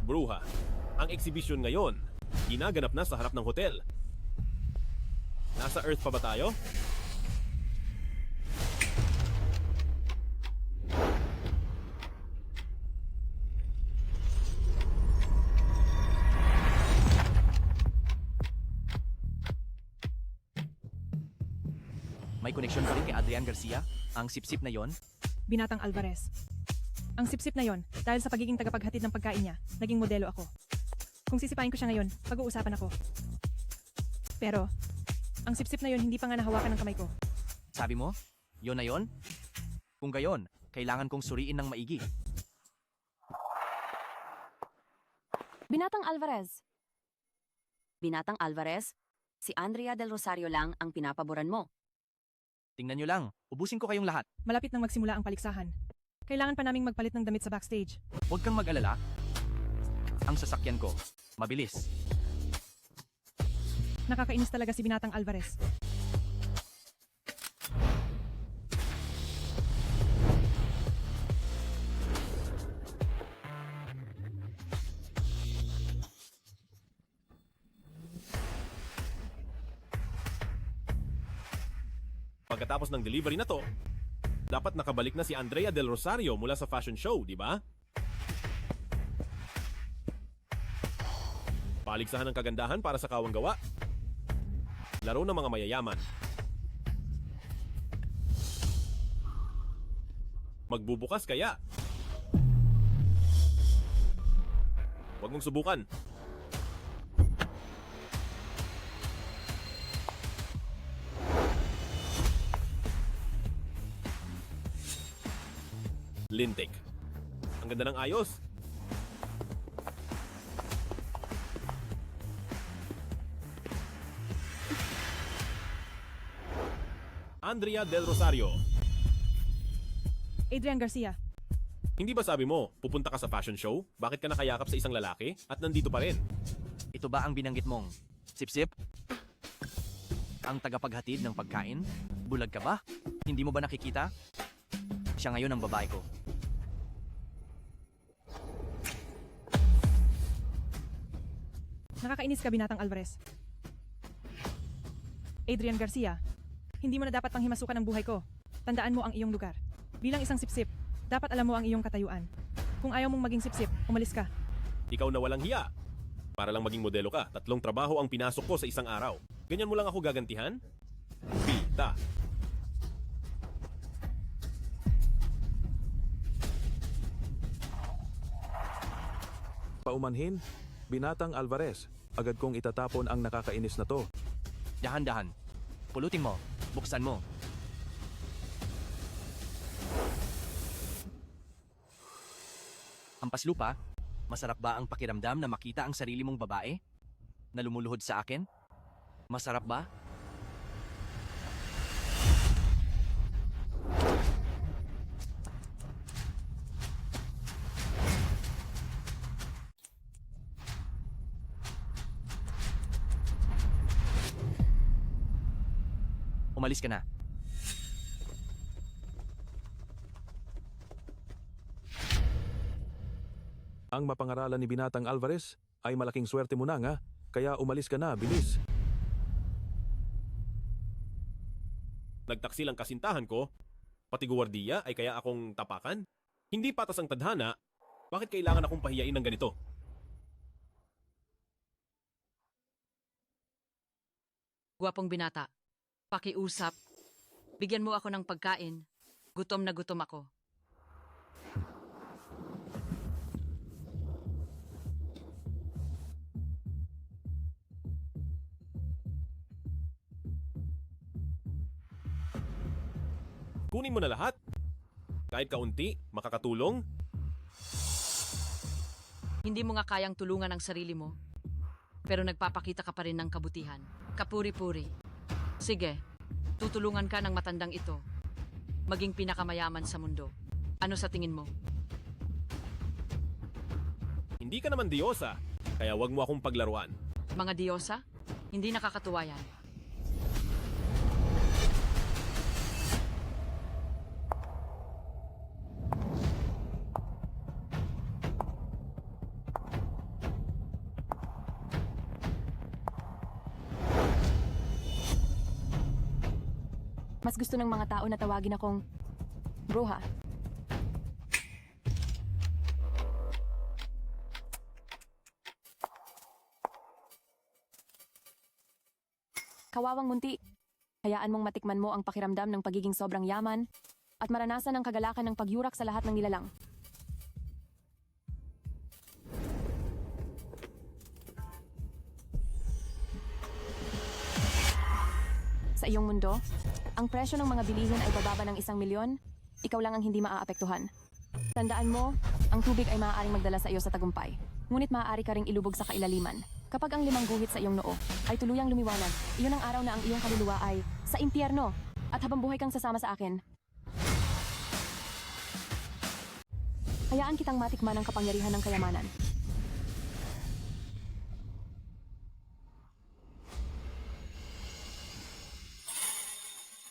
Bruha. Ang exhibition ngayon, ginaganap na sa harap ng hotel. Nasa Earth pa ba tayo? May koneksyon pa rin kay Adrian Garcia, ang sipsip na yon. Binatang Alvarez. Ang sipsip na yon, dahil sa pagiging tagapaghatid ng pagkain niya, naging modelo ako. Kung sisipain ko siya ngayon, pag-uusapan ako. Pero, ang sipsip na yon hindi pa nga nahawakan ng kamay ko. Sabi mo, yon na yon? Kung gayon, kailangan kong suriin ng maigi. Binatang Alvarez. Binatang Alvarez, si Andrea Del Rosario lang ang pinapaboran mo. Tingnan nyo lang, ubusin ko kayong lahat. Malapit nang magsimula ang paliksahan. Kailangan pa naming magpalit ng damit sa backstage. Huwag kang mag-alala. Ang sasakyan ko, mabilis. Nakakainis talaga si Binatang Alvarez. Pagkatapos ng delivery na to, dapat nakabalik na si Andrea Del Rosario mula sa fashion show, di ba? Paligsahan ng kagandahan para sa kawang gawa. Laro ng mga mayayaman. Magbubukas kaya? Huwag mong subukan. Lintik. Ang ganda ng ayos. Andrea Del Rosario. Adrian Garcia. Hindi ba sabi mo, pupunta ka sa fashion show? Bakit ka nakayakap sa isang lalaki? At nandito pa rin? Ito ba ang binanggit mong sipsip? Ang tagapaghatid ng pagkain? Bulag ka ba? Hindi mo ba nakikita? Siya ngayon ang babae ko. Nakakainis ka, Binatang Alvarez. Adrian Garcia, hindi mo na dapat panghimasukan ang buhay ko. Tandaan mo ang iyong lugar. Bilang isang sipsip, dapat alam mo ang iyong katayuan. Kung ayaw mong maging sipsip, umalis ka. Ikaw na walang hiya. Para lang maging modelo ka, 3 trabaho ang pinasok ko sa isang araw. Ganyan mo lang ako gagantihan? Pita. Paumanhin, Binatang Alvarez. Agad kong itatapon ang nakakainis na to. Dahan-dahan. Pulutin mo. Buksan mo. Hampas lupa, masarap ba ang pakiramdam na makita ang sarili mong babae? Na lumuluhod sa akin? Masarap ba? Umalis ka na. Ang mapangaralan ni Binatang Alvarez ay malaking swerte mo na nga, kaya umalis ka na, bilis. Nagtaksil ang kasintahan ko, pati guwardiya ay kaya akong tapakan? Hindi patas ang tadhana, bakit kailangan akong pahiyain ng ganito? Gwapong binata, pakiusap. Bigyan mo ako ng pagkain. Gutom na gutom ako. Kunin mo na lahat. Kahit kaunti, makakatulong. Hindi mo nga kayang tulungan ang sarili mo. Pero nagpapakita ka pa rin ng kabutihan. Kapuri-puri. Sige, tutulungan ka ng matandang ito. Maging pinakamayaman sa mundo. Ano sa tingin mo? Hindi ka naman diyosa, kaya wag mo akong paglaruan. Mga diyosa? Hindi nakakatuwa yan. Mas gusto ng mga tao na tawagin akong bruha. Kawawang munti. Hayaan mong matikman mo ang pakiramdam ng pagiging sobrang yaman at maranasan ang kagalakan ng pagyurak sa lahat ng nilalang. Sa iyong mundo, ang presyo ng mga bilihin ay bababa ng 1,000,000, ikaw lang ang hindi maaapektuhan. Tandaan mo, ang tubig ay maaaring magdala sa iyo sa tagumpay. Ngunit maaari ka ring ilubog sa kailaliman. Kapag ang 5 guhit sa iyong noo ay tuluyang lumiwanag, iyon ang araw na ang iyong kaluluwa ay sa impyerno at habang buhay kang sasama sa akin. Hayaan kitang matikman ang kapangyarihan ng kayamanan.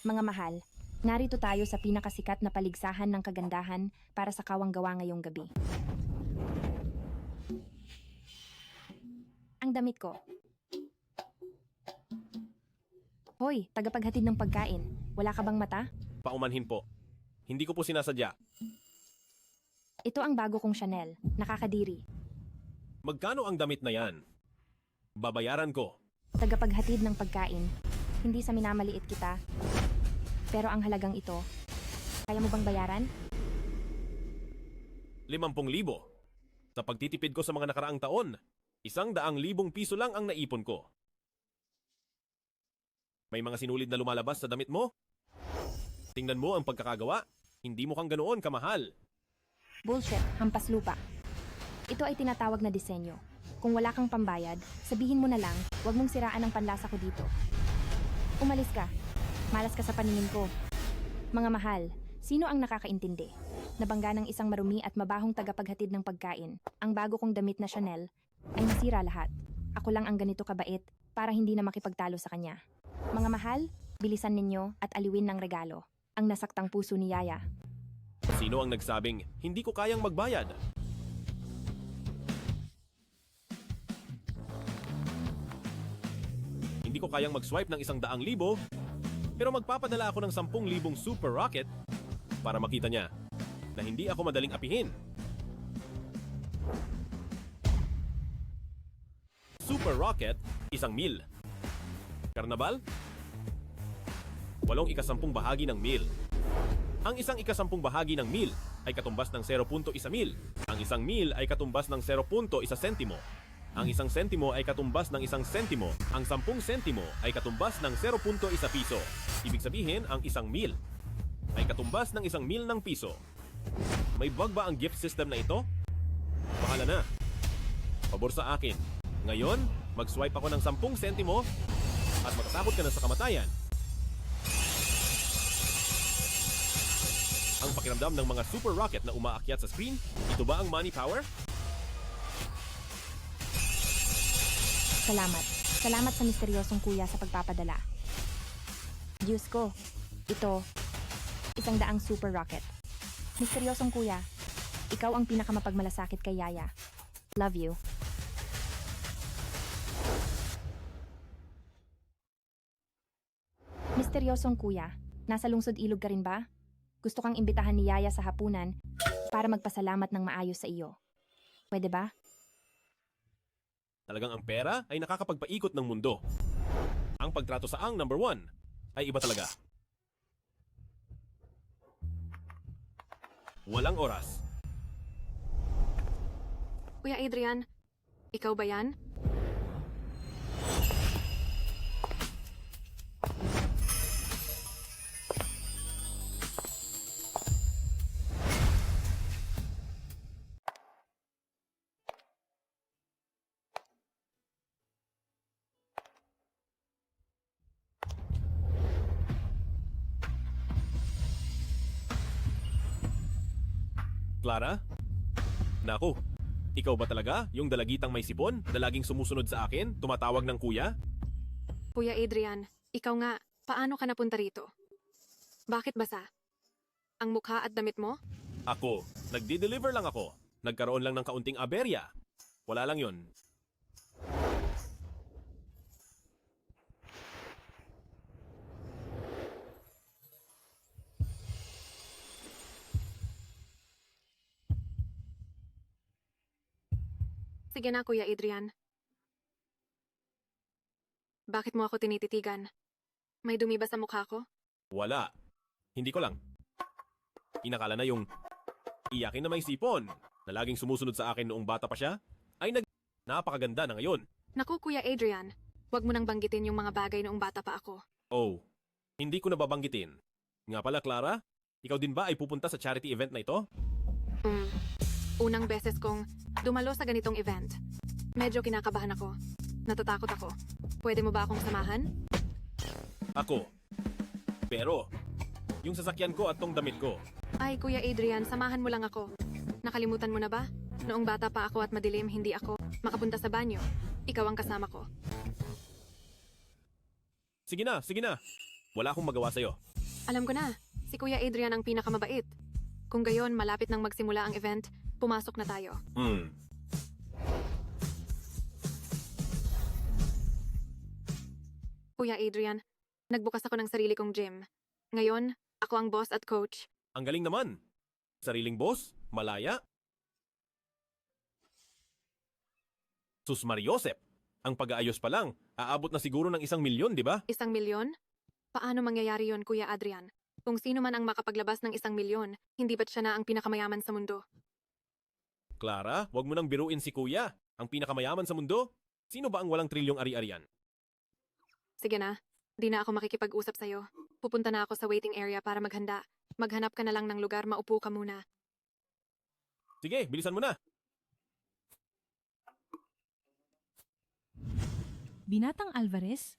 Mga mahal, narito tayo sa pinakasikat na paligsahan ng kagandahan para sa kawang-gawa ngayong gabi. Ang damit ko. Hoy, tagapaghatid ng pagkain. Wala ka bang mata? Paumanhin po. Hindi ko po sinasadya. Ito ang bago kong Chanel. Nakakadiri. Magkano ang damit na yan? Babayaran ko. Tagapaghatid ng pagkain. Hindi sa minamaliit kita. Pero ang halagang ito, kaya mo bang bayaran? 50,000. Sa pagtitipid ko sa mga nakaraang taon, 100,000 piso lang ang naipon ko. May mga sinulid na lumalabas sa damit mo? Tingnan mo ang pagkakagawa. Hindi mo kang ganoon kamahal. Bullshit, hampas lupa. Ito ay tinatawag na disenyo. Kung wala kang pambayad, sabihin mo na lang, huwag mong siraan ang panlasa ko dito. Umalis ka. Malas ka sa paningin ko. Mga mahal, sino ang nakakaintindi? Nabangga ng isang marumi at mabahong tagapaghatid ng pagkain. Ang bago kong damit na Chanel ay nasira lahat. Ako lang ang ganito kabait para hindi na makipagtalo sa kanya. Mga mahal, bilisan ninyo at aliwin ng regalo. Ang nasaktang puso ni Yaya. Sino ang nagsabing, hindi ko kayang magbayad? Hindi ko kayang mag-swipe ng 100,000, pero magpapadala ako ng 10,000 Super Rocket para makita niya na hindi ako madaling apihin. Super Rocket, 1,000. Karnabal? 8/10 bahagi ng 1,000. Ang 1/10 bahagi ng 1,000 ay katumbas ng 0.1 mil. Ang 1,000 ay katumbas ng 0.1 sentimo. Ang 1 sentimo ay katumbas ng 1 sentimo. Ang 10 sentimo ay katumbas ng 0.1 piso. Ibig sabihin, ang 1,000 ay katumbas ng 1,000 ng piso. May bug ba ang gift system na ito? Bahala na. Pabor sa akin. Ngayon, mag-swipe ako ng 10 sentimo at matatakot ka na sa kamatayan. Ang pakiramdam ng mga Super Rocket na umaakyat sa screen, ito ba ang money power? Salamat. Salamat sa misteryosong kuya sa pagpapadala. Diyos ko, ito, 100 Super Rocket. Misteryosong kuya, ikaw ang pinakamapagmalasakit kay Yaya. Love you. Misteryosong kuya, nasa lungsod ilog ka rin ba? Gusto kang imbitahan ni Yaya sa hapunan para magpasalamat ng maayos sa iyo. Pwede ba? Talagang ang pera ay nakakapagpaikot ng mundo. Ang pagtrato sa ang number 1 ay iba talaga. Walang oras. Kuya Adrian, ikaw ba yan? Clara? Naku, ikaw ba talaga yung dalagitang may sipon na laging sumusunod sa akin, tumatawag ng kuya? Kuya Adrian, ikaw nga, paano ka napunta rito? Bakit basa? Ang mukha at damit mo? Ako, nagdi-deliver lang ako. Nagkaroon lang ng kaunting aberya. Wala lang yon. Sige na, Kuya Adrian. Bakit mo ako tinititigan? May dumi ba sa mukha ko? Wala. Hindi ko lang. Inakala na yung iyakin na may sipon na laging sumusunod sa akin noong bata pa siya ay napakaganda na ngayon. Naku, Kuya Adrian. Huwag mo nang banggitin yung mga bagay noong bata pa ako. Oh, hindi ko nababanggitin. Nga pala, Clara, ikaw din ba ay pupunta sa charity event na ito? Unang beses kong dumalo sa ganitong event. Medyo kinakabahan ako. Natatakot ako. Pwede mo ba akong samahan? Ako. Pero, yung sasakyan ko at tong damit ko. Ay, Kuya Adrian, samahan mo lang ako. Nakalimutan mo na ba? Noong bata pa ako at madilim, hindi ako makapunta sa banyo. Ikaw ang kasama ko. Sige na, sige na. Wala akong magawa sa'yo. Alam ko na, si Kuya Adrian ang pinakamabait. Kung gayon, malapit nang magsimula ang event, pumasok na tayo. Kuya Adrian, nagbukas ako ng sarili kong gym. Ngayon, ako ang boss at coach. Ang galing naman. Sariling boss, malaya. Sus Mariosep, ang pag-aayos pa lang, aabot na siguro ng 1 milyon, di ba? 1 milyon? Paano mangyayari yon, Kuya Adrian? Kung sino man ang makapaglabas ng 1 milyon, hindi ba't siya na ang pinakamayaman sa mundo? Clara, wag mo nang biruin si Kuya. Ang pinakamayaman sa mundo? Sino ba ang walang trilyong ari-arian? Sige na, di na ako makikipag-usap sa'yo. Pupunta na ako sa waiting area para maghanda. Maghanap ka na lang ng lugar, maupo ka muna. Sige, bilisan mo na. Binatang Alvarez,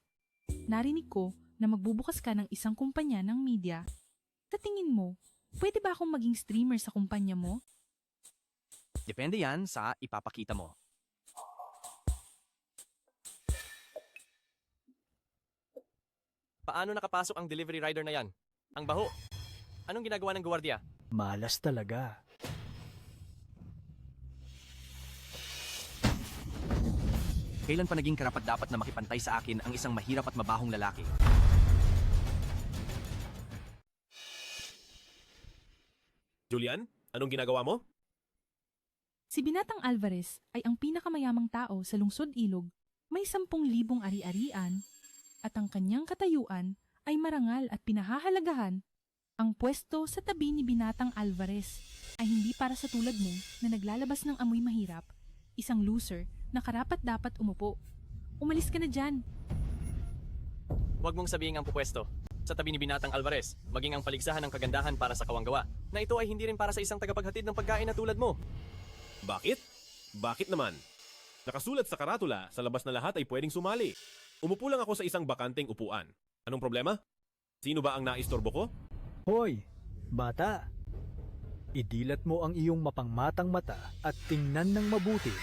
narinig ko na magbubukas ka ng isang kumpanya ng media. Sa tingin mo, pwede ba akong maging streamer sa kumpanya mo? Depende yan sa ipapakita mo. Paano nakapasok ang delivery rider na yan? Ang baho. Anong ginagawa ng gwardiya? Malas talaga. Kailan pa naging karapat-dapat na makipantay sa akin ang isang mahirap at mabahong lalaki? Julian, anong ginagawa mo? Si Binatang Alvarez ay ang pinakamayamang tao sa Lungsod Ilog, may 10,000 ari-arian, at ang kanyang katayuan ay marangal at pinahahalagahan. Ang pwesto sa tabi ni Binatang Alvarez ay hindi para sa tulad mo na naglalabas ng amoy mahirap, isang loser na karapat-dapat umupo. Umalis ka na dyan. Huwag mong sabihin ang pupwesto. Sa tabi ni Binatang Alvarez, maging ang paligsahan ng kagandahan para sa kawanggawa, na ito ay hindi rin para sa isang tagapaghatid ng pagkain na tulad mo. Bakit? Bakit naman? Nakasulat sa karatula, sa labas na lahat ay pwedeng sumali. Umupo lang ako sa isang bakanteng upuan. Anong problema? Sino ba ang naistorbo ko? Hoy, bata. Idilat mo ang iyong mapangmatang mata at tingnan ng mabuti.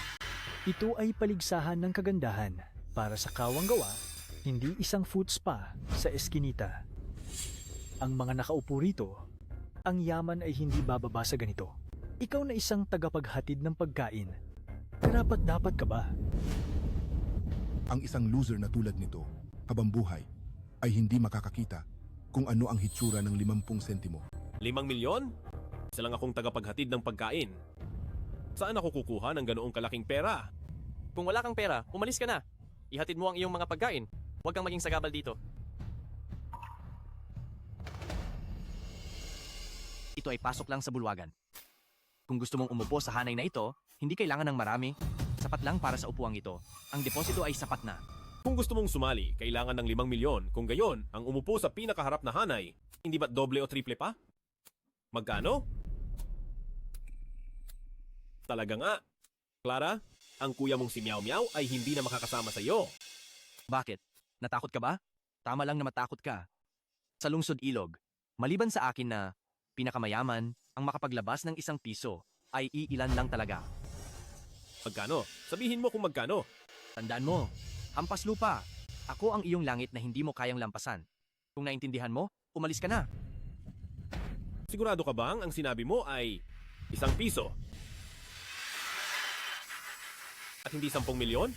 Ito ay paligsahan ng kagandahan para sa kawanggawa, hindi isang food spa sa eskinita. Ang mga nakaupo rito, ang yaman ay hindi bababa sa ganito. Ikaw na isang tagapaghatid ng pagkain. Karapat-dapat ka ba? Ang isang loser na tulad nito, habang buhay, ay hindi makakakita kung ano ang hitsura ng 50 sentimo. 5 milyon? Isa lang akong tagapaghatid ng pagkain. Saan ako kukuha ng ganoong kalaking pera? Kung wala kang pera, umalis ka na. Ihatid mo ang iyong mga pagkain. Huwag kang maging sagabal dito. Ito ay pasok lang sa bulwagan. Kung gusto mong umupo sa hanay na ito, hindi kailangan ng marami. Sapat lang para sa upuang ito. Ang deposito ay sapat na. Kung gusto mong sumali, kailangan ng 5 milyon. Kung gayon, ang umupo sa pinakaharap na hanay, hindi ba't doble o triple pa? Magkano? Talaga nga. Clara, ang kuya mong si Meow Meow ay hindi na makakasama sa iyo. Bakit? Natakot ka ba? Tama lang na matakot ka. Sa Lungsod Ilog, maliban sa akin na pinakamayaman, ang makapaglabas ng 1 piso ay iilan lang talaga. Magkano? Sabihin mo kung magkano. Tandaan mo, hampas lupa. Ako ang iyong langit na hindi mo kayang lampasan. Kung naintindihan mo, umalis ka na. Sigurado ka bang ang sinabi mo ay 1 piso? At hindi 10 milyon?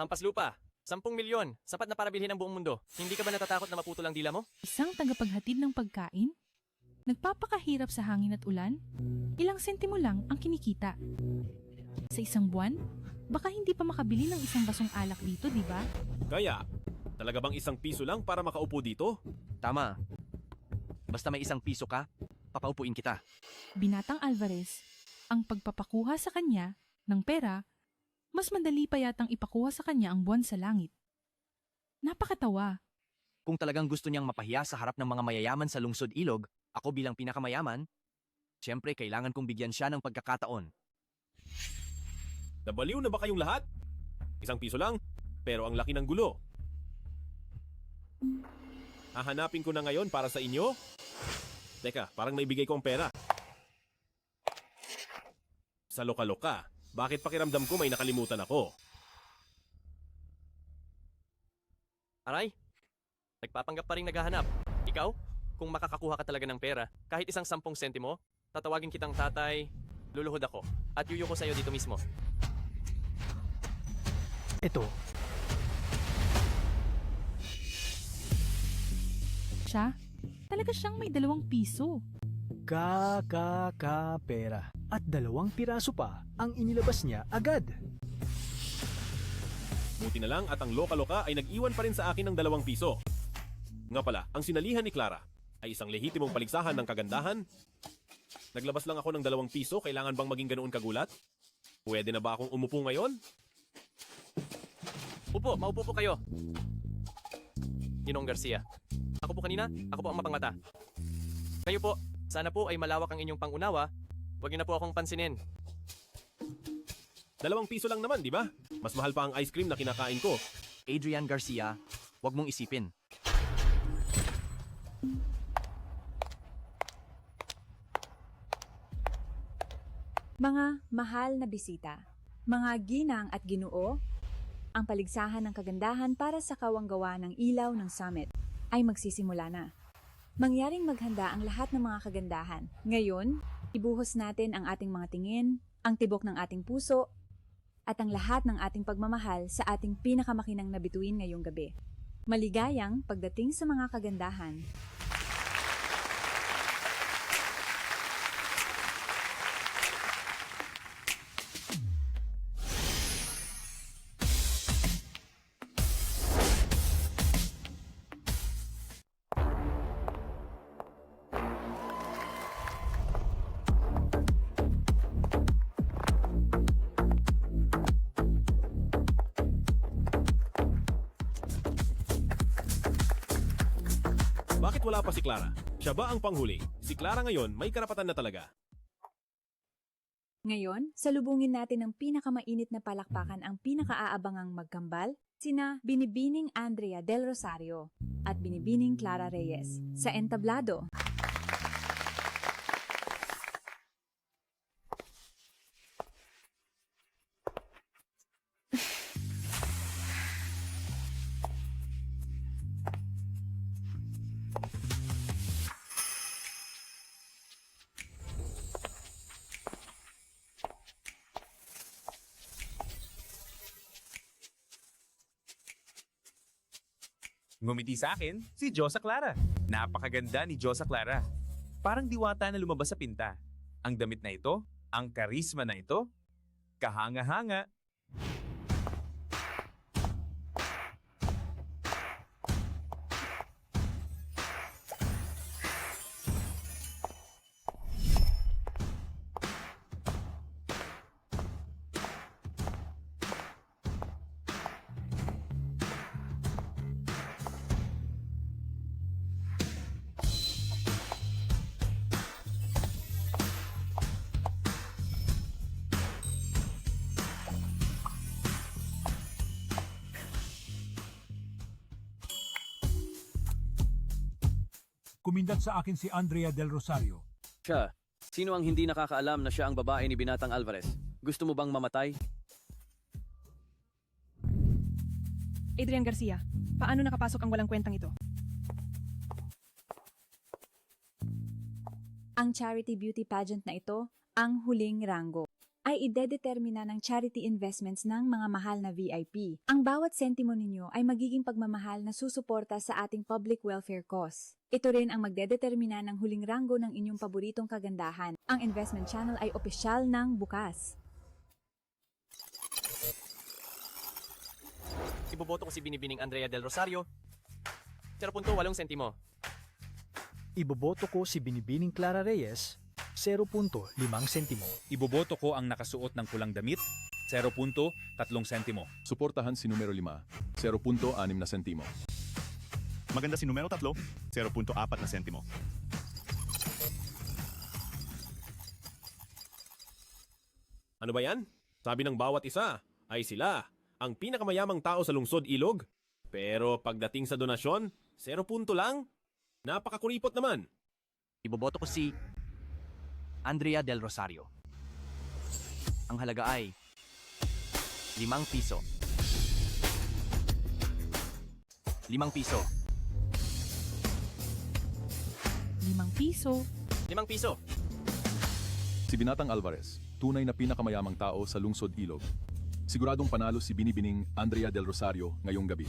Hampas lupa, 10 milyon, sapat na para bilhin ang buong mundo. Hindi ka ba natatakot na maputol ang dila mo? Isang tagapaghatid ng pagkain? Nagpapakahirap sa hangin at ulan? Ilang sentimo lang ang kinikita. Sa isang buwan, baka hindi pa makabili ng isang basong alak dito, di ba? Kaya, talaga bang ₱1 lang para makaupo dito? Tama. Basta may ₱1 ka, papaupuin kita. Binatang Alvarez, ang pagpapakuha sa kanya ng pera, mas madali pa yatang ipakuha sa kanya ang buwan sa langit. Napakatawa. Kung talagang gusto niyang mapahiya sa harap ng mga mayayaman sa lungsod Ilog, ako bilang pinakamayaman, siyempre kailangan kong bigyan siya ng pagkakataon. Nabaliw na ba kayong lahat? ₱1 lang, pero ang laki ng gulo. Hahanapin ko na ngayon para sa inyo? Teka, parang naibigay ko ang pera. Sa loka-loka, bakit pakiramdam ko may nakalimutan ako? Aray, nagpapanggap pa rin naghahanap. Ikaw, kung makakakuha ka talaga ng pera, kahit isang 10 sentimo, tatawagin kitang tatay, luluhod ako, at yuyo ko sa'yo dito mismo. Ito, Siya, talaga siyang may ₱2. pera. At 2 piraso pa ang inilabas niya agad. Buti na lang at ang loka-loka ay nag-iwan pa rin sa akin ng ₱2. Nga pala, ang sinalihan ni Clara ay isang lehitimong paligsahan ng kagandahan. Naglabas lang ako ng ₱2, kailangan bang maging ganoon kagulat? Pwede na ba akong umupo ngayon? Upo, maupo po kayo. Ginong Garcia. Ako po kanina, ako po ang mapangmata. Kayo po, sana po ay malawak ang inyong pangunawa. Huwag niyo na po akong pansinin. ₱2 lang naman, di ba? Mas mahal pa ang ice cream na kinakain ko. Adrian Garcia, huwag mong isipin. Mga mahal na bisita, mga ginang at ginoo, ang paligsahan ng kagandahan para sa kawanggawa ng ilaw ng summit ay magsisimula na. Mangyaring maghanda ang lahat ng mga kagandahan. Ngayon, ibuhos natin ang ating mga tingin, ang tibok ng ating puso, at ang lahat ng ating pagmamahal sa ating pinakamakinang na bituin ngayong gabi. Maligayang pagdating sa mga kagandahan. Bakit wala pa si Clara? Siya ba ang panghuli? Si Clara ngayon may karapatan na talaga. Ngayon, salubungin natin ang pinakamainit na palakpakan ang pinakaaabangang magkambal, sina Binibining Andrea Del Rosario at Binibining Clara Reyes sa entablado. Ngumiti sa akin, si Josa Clara. Napakaganda ni Josa Clara. Parang diwata na lumabas sa pinta. Ang damit na ito, ang karisma na ito, kahanga-hanga. Kumindat sa akin si Andrea Del Rosario. Siya, sino ang hindi nakakaalam na siya ang babae ni Binatang Alvarez? Gusto mo bang mamatay? Adrian Garcia, paano nakapasok ang walang kwentang ito? Ang charity beauty pageant na ito, ang huling ranggo, ay ay idedetermina ng charity investments ng mga mahal na VIP. Ang bawat sentimo ninyo ay magiging pagmamahal na susuporta sa ating public welfare cause. Ito rin ang magdedetermina ng huling ranggo ng inyong paboritong kagandahan. Ang investment channel ay opisyal ng bukas. Iboboto ko si Binibining Andrea Del Rosario. 0.8 sentimo. Iboboto ko si Binibining Clara Reyes, 0.5 sentimo. Iboboto ko ang nakasuot ng pulang damit, 0.3 sentimo. Suportahan si numero 5, 0.6 na sentimo. Maganda si numero 3, 0.4 na sentimo. Ano ba yan? Sabi ng bawat isa ay sila ang pinakamayamang tao sa lungsod Ilog. Pero pagdating sa donasyon, 0 punto lang. Napakakuripot naman. Iboboto ko si Andrea Del Rosario. Ang halaga ay 5 piso. 5 piso. 5 piso. 5 piso. Si Binatang Alvarez, tunay na pinakamayamang tao sa lungsod Ilog. Siguradong panalo si Binibining Andrea Del Rosario ngayong gabi.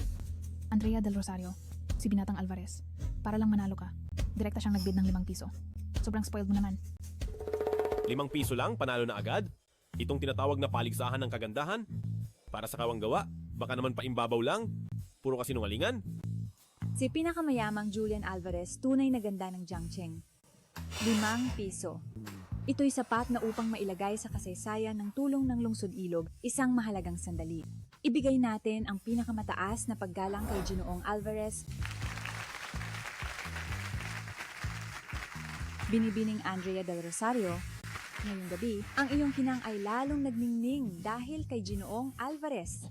Andrea Del Rosario, si Binatang Alvarez. Para lang manalo ka, direkta siyang nagbid ng 5 piso. Sobrang spoiled mo naman. 5 piso lang, panalo na agad? Itong tinatawag na paligsahan ng kagandahan? Para sa kawanggawa? Baka naman paimbabaw lang? Puro kasinungalingan? Si pinakamayamang Julian Alvarez, tunay na ganda ng Jiangcheng. 5 piso. Ito'y sapat na upang mailagay sa kasaysayan ng tulong ng Lungsod Ilog isang mahalagang sandali. Ibigay natin ang pinakamataas na paggalang kay Ginoong Alvarez. Binibining Andrea Del Rosario, ngayong gabi, ang iyong kinang ay lalong nagningning dahil kay Ginoong Alvarez.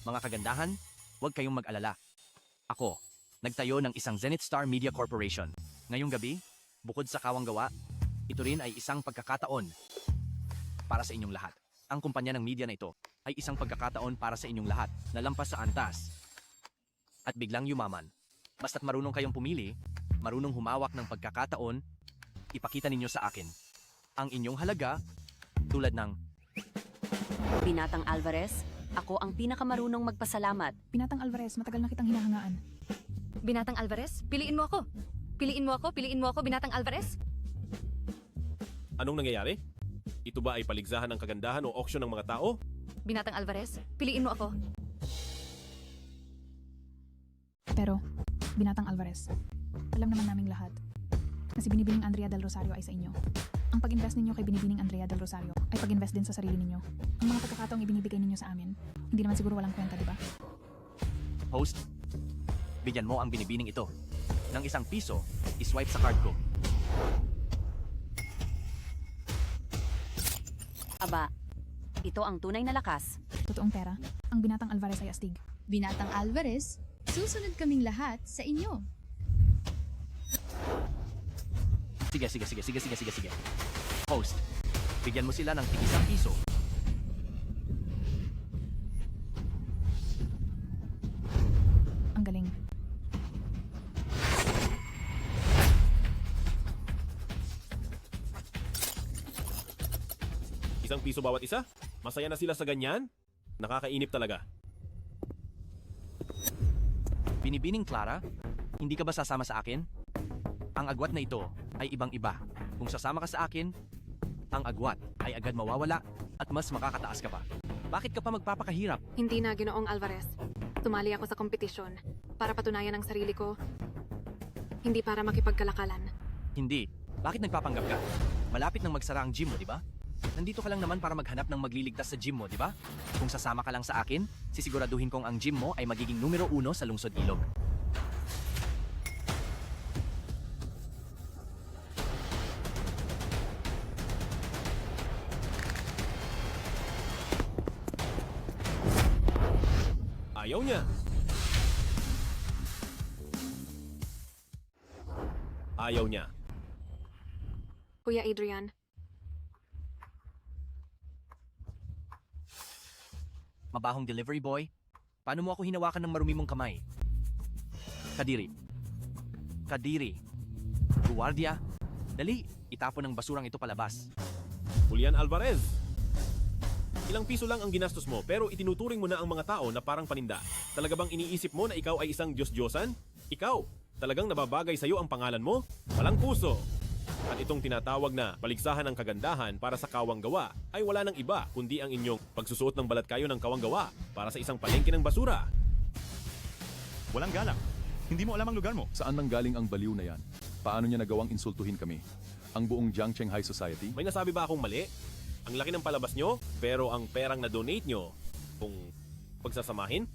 Mga kagandahan, huwag kayong mag-alala. Ako, nagtayo ng isang Zenith Star Media Corporation. Ngayong gabi, bukod sa kawanggawa, ito rin ay isang pagkakataon para sa inyong lahat. Ang kumpanya ng media na ito ay isang pagkakataon para sa inyong lahat na lampas sa antas at biglang yumaman. Basta't marunong kayong pumili, marunong humawak ng pagkakataon, ipakita ninyo sa akin ang inyong halaga tulad ng Binatang Alvarez, ako ang pinakamarunong magpasalamat. Binatang Alvarez, matagal na kitang hinahangaan. Binatang Alvarez, piliin mo ako. Piliin mo ako, piliin mo ako, Binatang Alvarez. Anong nangyayari? Ito ba ay paligsahan ng kagandahan o auction ng mga tao? Binatang Alvarez, piliin mo ako. Pero, Binatang Alvarez, alam naman naming lahat na si Binibining Andrea Del Rosario ay sa inyo. Ang pag-invest ninyo kay Binibining Andrea Del Rosario ay pag-invest din sa sarili ninyo. Ang mga pagkakataong ibinibigay ninyo sa amin, hindi naman siguro walang kwenta, di ba? host. Bigyan mo ang binibining ito ng 1 piso, iswipe sa card ko. Aba, ito ang tunay na lakas. Totoong pera, ang Binatang Alvarez ay astig. Binatang Alvarez, susunod kaming lahat sa inyo. Sige. Host, bigyan mo sila ng tig 1 piso. Ang galing. Isang piso bawat isa? Masaya na sila sa ganyan? Nakakainip talaga. Binibining Clara, hindi ka ba sasama sa akin? Ang agwat na ito ay ibang-iba. Kung sasama ka sa akin, ang agwat ay agad mawawala at mas makakataas ka pa. Bakit ka pa magpapakahirap? Hindi na, Ginoong Alvarez. Tumali ako sa kompetisyon para patunayan ang sarili ko. Hindi para makipagkalakalan. Hindi. Bakit nagpapanggap ka? Malapit nang magsara ang gym mo, di ba? Nandito ka lang naman para maghanap ng magliligtas sa gym mo, di ba? Kung sasama ka lang sa akin, sisiguraduhin kong ang gym mo ay magiging numero 1 sa Lungsod Ilog. Ayaw niya. Ayaw niya. Kuya Adrian, Mabahong delivery boy, paano mo ako hinawakan ng marumi mong kamay? Kadiri. Guardia, Dali, itapon ang basurang ito palabas. Julian Alvarez. Ilang piso lang ang ginastos mo pero itinuturing mo na ang mga tao na parang paninda. Talaga bang iniisip mo na ikaw ay isang Diyos-Diyosan? Ikaw, talagang nababagay sa'yo ang pangalan mo? Walang puso. At itong tinatawag na paligsahan ng kagandahan para sa kawang gawa ay wala nang iba kundi ang inyong pagsusuot ng balat kayo ng kawang gawa para sa isang palengke ng basura. Walang galang. Hindi mo alam ang lugar mo. Saan nanggaling ang baliw na yan? Paano niya nagawang insultuhin kami? Ang buong Jiangcheng High Society? May nasabi ba akong mali? Ang laki ng palabas nyo, pero ang perang na-donate nyo, kung pagsasamahin,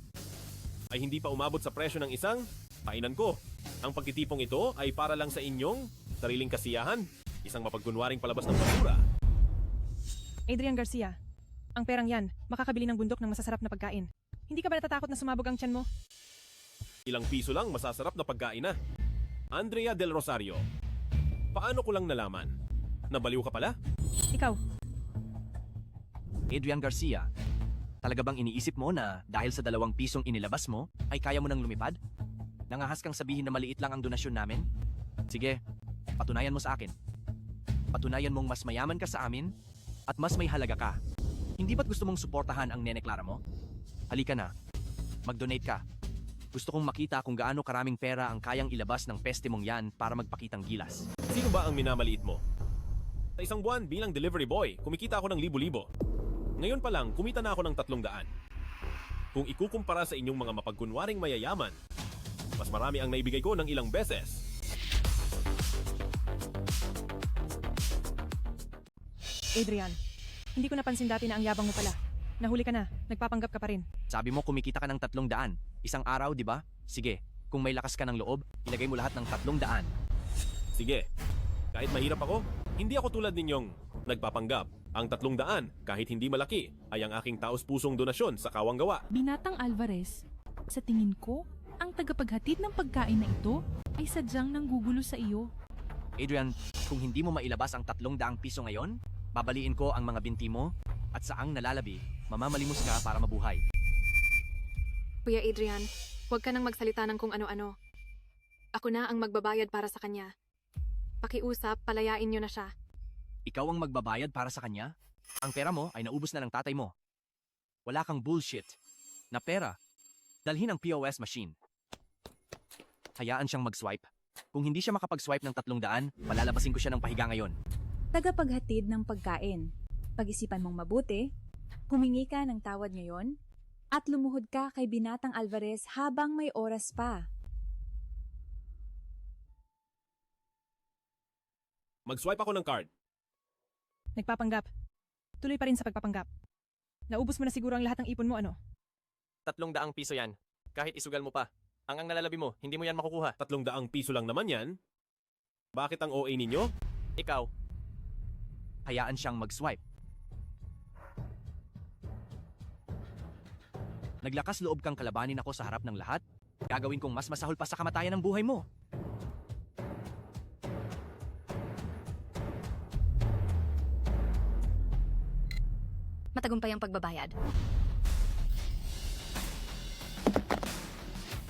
ay hindi pa umabot sa presyo ng isang kainan ko. Ang pagtitipong ito ay para lang sa inyong sariling kasiyahan, isang mapagkunwaring palabas ng basura. Adrian Garcia, ang perang yan, makakabili ng bundok ng masasarap na pagkain. Hindi ka ba natatakot na sumabog ang tiyan mo? Ilang piso lang masasarap na pagkain na. Andrea Del Rosario, paano ko lang nalaman? Nabaliw ka pala? Ikaw, Adrian Garcia, talaga bang iniisip mo na dahil sa 2 pisong inilabas mo, ay kaya mo nang lumipad? Nangahas kang sabihin na maliit lang ang donasyon namin? Sige, patunayan mo sa akin. Patunayan mong mas mayaman ka sa amin at mas may halaga ka. Hindi ba't gusto mong suportahan ang Nene Clara mo? Halika na, mag-donate ka. Gusto kong makita kung gaano karaming pera ang kayang ilabas ng peste mong yan para magpakitang gilas. Sino ba ang minamaliit mo? Sa isang buwan bilang delivery boy, kumikita ako ng libo-libo. Ngayon pa lang, kumita na ako ng 300. Kung ikukumpara sa inyong mga mapagkunwaring mayayaman, mas marami ang naibigay ko ng ilang beses. Adrian, hindi ko napansin dati na ang yabang mo pala. Nahuli ka na, nagpapanggap ka pa rin. Sabi mo kumikita ka ng 300. Isang araw, di ba? Sige, kung may lakas ka ng loob, ilagay mo lahat ng 300. Sige, kahit mahirap ako, hindi ako tulad ninyong nagpapanggap. Ang 300, kahit hindi malaki, ay ang aking taos-pusong donasyon sa kawang gawa. Binatang Alvarez, sa tingin ko, ang tagapaghatid ng pagkain na ito ay sadyang nanggugulo sa iyo. Adrian, kung hindi mo mailabas ang 300 piso ngayon, babaliin ko ang mga binti mo at saang nalalabi, mamamalimos ka para mabuhay. Kuya Adrian, huwag ka nang magsalita ng kung ano-ano. Ako na ang magbabayad para sa kanya. Pakiusap, palayain niyo na siya. Ikaw ang magbabayad para sa kanya? Ang pera mo ay naubos na ng tatay mo. Wala kang bullshit na pera. Dalhin ang POS machine. Hayaan siyang mag-swipe. Kung hindi siya makapag-swipe ng 300, palalabasin ko siya ng pahiga ngayon. Tagapaghatid ng pagkain. Pag-isipan mong mabuti, humingi ka ng tawad ngayon, at lumuhod ka kay Binatang Alvarez habang may oras pa. Mag-swipe ako ng card. Nagpapanggap. Tuloy pa rin sa pagpapanggap. Naubos mo na siguro ang lahat ng ipon mo, ano? 300 piso yan. Kahit isugal mo pa. Ang nalalabi mo, hindi mo yan makukuha. 300 piso lang naman yan. Bakit ang OA ninyo? Ikaw, hayaan siyang mag-swipe. Naglakas loob kang kalabanin ako sa harap ng lahat? Gagawin kong mas masahol pa sa kamatayan ng buhay mo. Matagumpay ang pagbabayad.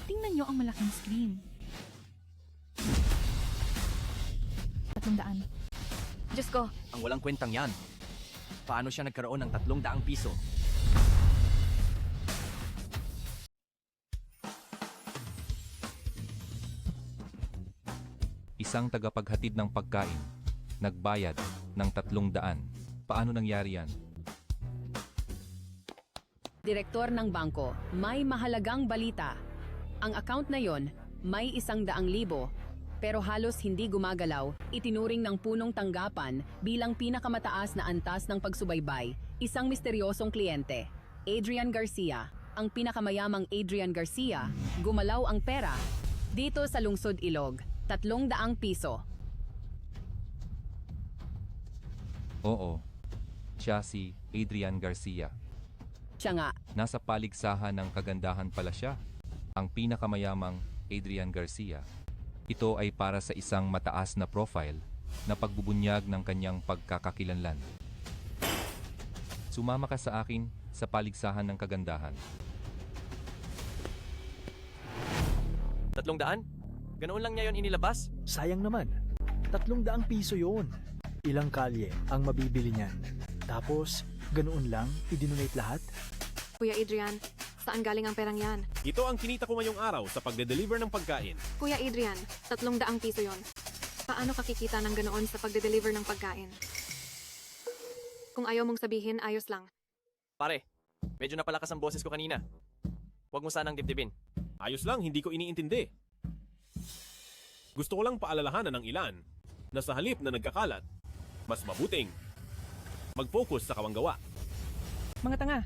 Tingnan niyo ang malaking screen. 300. Diyos ko, Ang walang kwentang yan. Paano siya nagkaroon ng 300 piso? Isang tagapaghatid ng pagkain, nagbayad ng 300. Paano nangyari yan? Direktor ng bangko, may mahalagang balita. Ang account na yon, may 100,000, pero halos hindi gumagalaw, itinuring ng punong tanggapan bilang pinakamataas na antas ng pagsubaybay, isang misteryosong kliyente. Adrian Garcia, ang pinakamayamang Adrian Garcia, gumalaw ang pera. Dito sa Lungsod Ilog, 300 piso. Oo, siya si Adrian Garcia. Siya nga. Nasa paligsahan ng kagandahan pala siya, ang pinakamayamang Adrian Garcia. Ito ay para sa isang mataas na profile na pagbubunyag ng kanyang pagkakakilanlan. Sumama ka sa akin sa paligsahan ng kagandahan. 300? Ganoon lang niya yon inilabas? Sayang naman. 200 piso yon. Ilang kalye ang mabibili niyan. Tapos, ganoon lang, i-donate lahat? Kuya Adrian, saan galing ang perang yan? Ito ang kinita ko ngayong araw sa pagde-deliver ng pagkain. Kuya Adrian, 300 piso yon. Paano kakikita ng ganoon sa pagde-deliver ng pagkain? Kung ayaw mong sabihin, ayos lang. Pare, medyo napalakas ang boses ko kanina. Huwag mo sanang dibdibin. Ayos lang, hindi ko iniintindi. Gusto ko lang paalalahanan ng ilan na sa halip na nagkakalat, mas mabuting mag-focus sa kawanggawa. Mga tanga.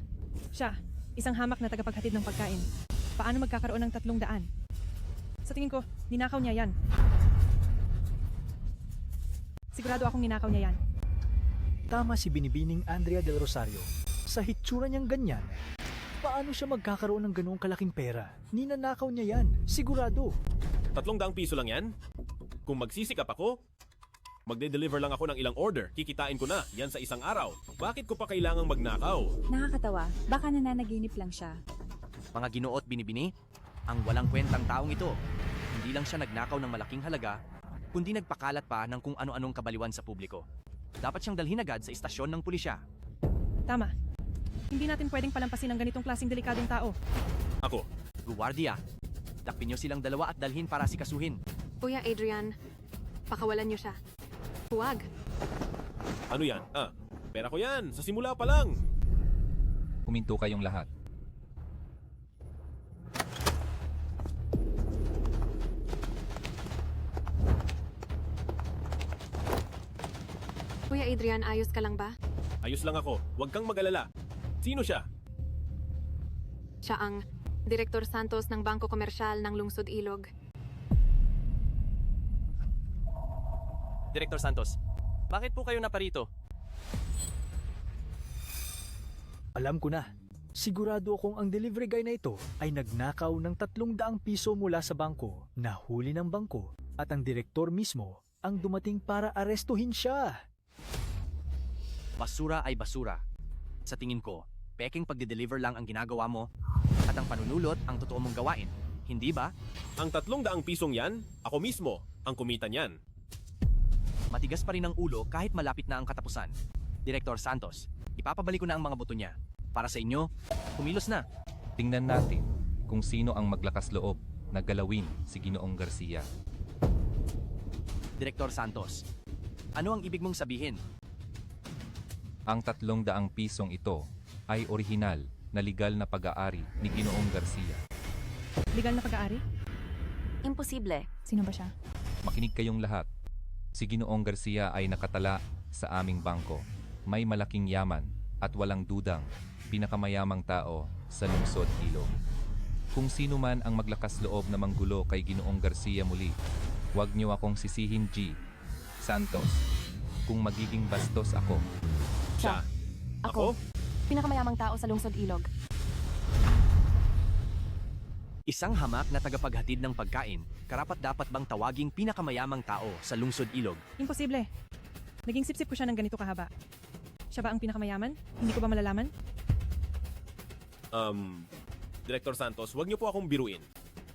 Siya, isang hamak na tagapaghatid ng pagkain. Paano magkakaroon ng 300? Sa tingin ko, ninakaw niya yan. Sigurado akong ninakaw niya yan. Tama si Binibining Andrea Del Rosario. Sa hitsura niyang ganyan, paano siya magkakaroon ng ganoong kalaking pera? Ninanakaw niya yan, sigurado. 300 piso lang yan? Kung magsisikap ako, magde-deliver lang ako ng ilang order. Kikitain ko na, yan sa isang araw. Bakit ko pa kailangang magnakaw? Nakakatawa, baka nananaginip lang siya. Mga Ginoo at Binibini, ang walang kwentang taong ito. Hindi lang siya nagnakaw ng malaking halaga, kundi nagpakalat pa ng kung ano-anong kabaliwan sa publiko. Dapat siyang dalhin agad sa istasyon ng pulisya. Tama. Hindi natin pwedeng palampasin ang ganitong klaseng delikadong tao. Ako. Guwardiya, takpin niyo silang dalawa at dalhin para sikasuhin. Kuya Adrian, pakawalan niyo siya. Huwag. Ano yan? Pera ko yan. Sa simula pa lang. Huminto kayong lahat. Kuya Adrian, ayos ka lang ba? Ayos lang ako. Huwag kang mag-alala. Sino siya? Siya ang Direktor Santos ng Bangko Komersyal ng Lungsod Ilog. Direktor Santos, bakit po kayo naparito? Alam ko na. Sigurado akong ang delivery guy na ito ay nagnakaw ng 300 piso mula sa bangko, nahuli ng bangko, at ang direktor mismo ang dumating para arestuhin siya. Basura ay basura. Sa tingin ko, peking pagde-deliver lang ang ginagawa mo at ang panunulot ang totoo mong gawain. Hindi ba? Ang 300 pisong yan, ako mismo ang kumita niyan. Matigas pa rin ang ulo kahit malapit na ang katapusan. Direktor Santos, ipapabalik ko na ang mga buto niya. Para sa inyo, kumilos na. Tingnan natin kung sino ang maglakas loob na galawin si Ginoong Garcia. Direktor Santos, ano ang ibig mong sabihin? Ang 300 pisong ito ay orihinal na legal na pag-aari ni Ginoong Garcia. Legal na pag-aari? Imposible. Sino ba siya? Makinig kayong lahat. Si Ginoong Garcia ay nakatala sa aming bangko. May malaking yaman at walang dudang pinakamayamang tao sa lungsod Ilog. Kung sino man ang maglakas loob na manggulo kay Ginoong Garcia muli, huwag niyo akong sisihin, G. Santos, kung magiging bastos ako. Siya? Ako? Pinakamayamang tao sa lungsod Ilog. Isang hamak na tagapaghatid ng pagkain, karapat-dapat bang tawaging pinakamayamang tao sa lungsod Ilog? Imposible. Naging sipsip ko siya ng ganito kahaba. Siya ba ang pinakamayaman? Hindi ko ba malalaman? Director Santos, huwag niyo po akong biruin.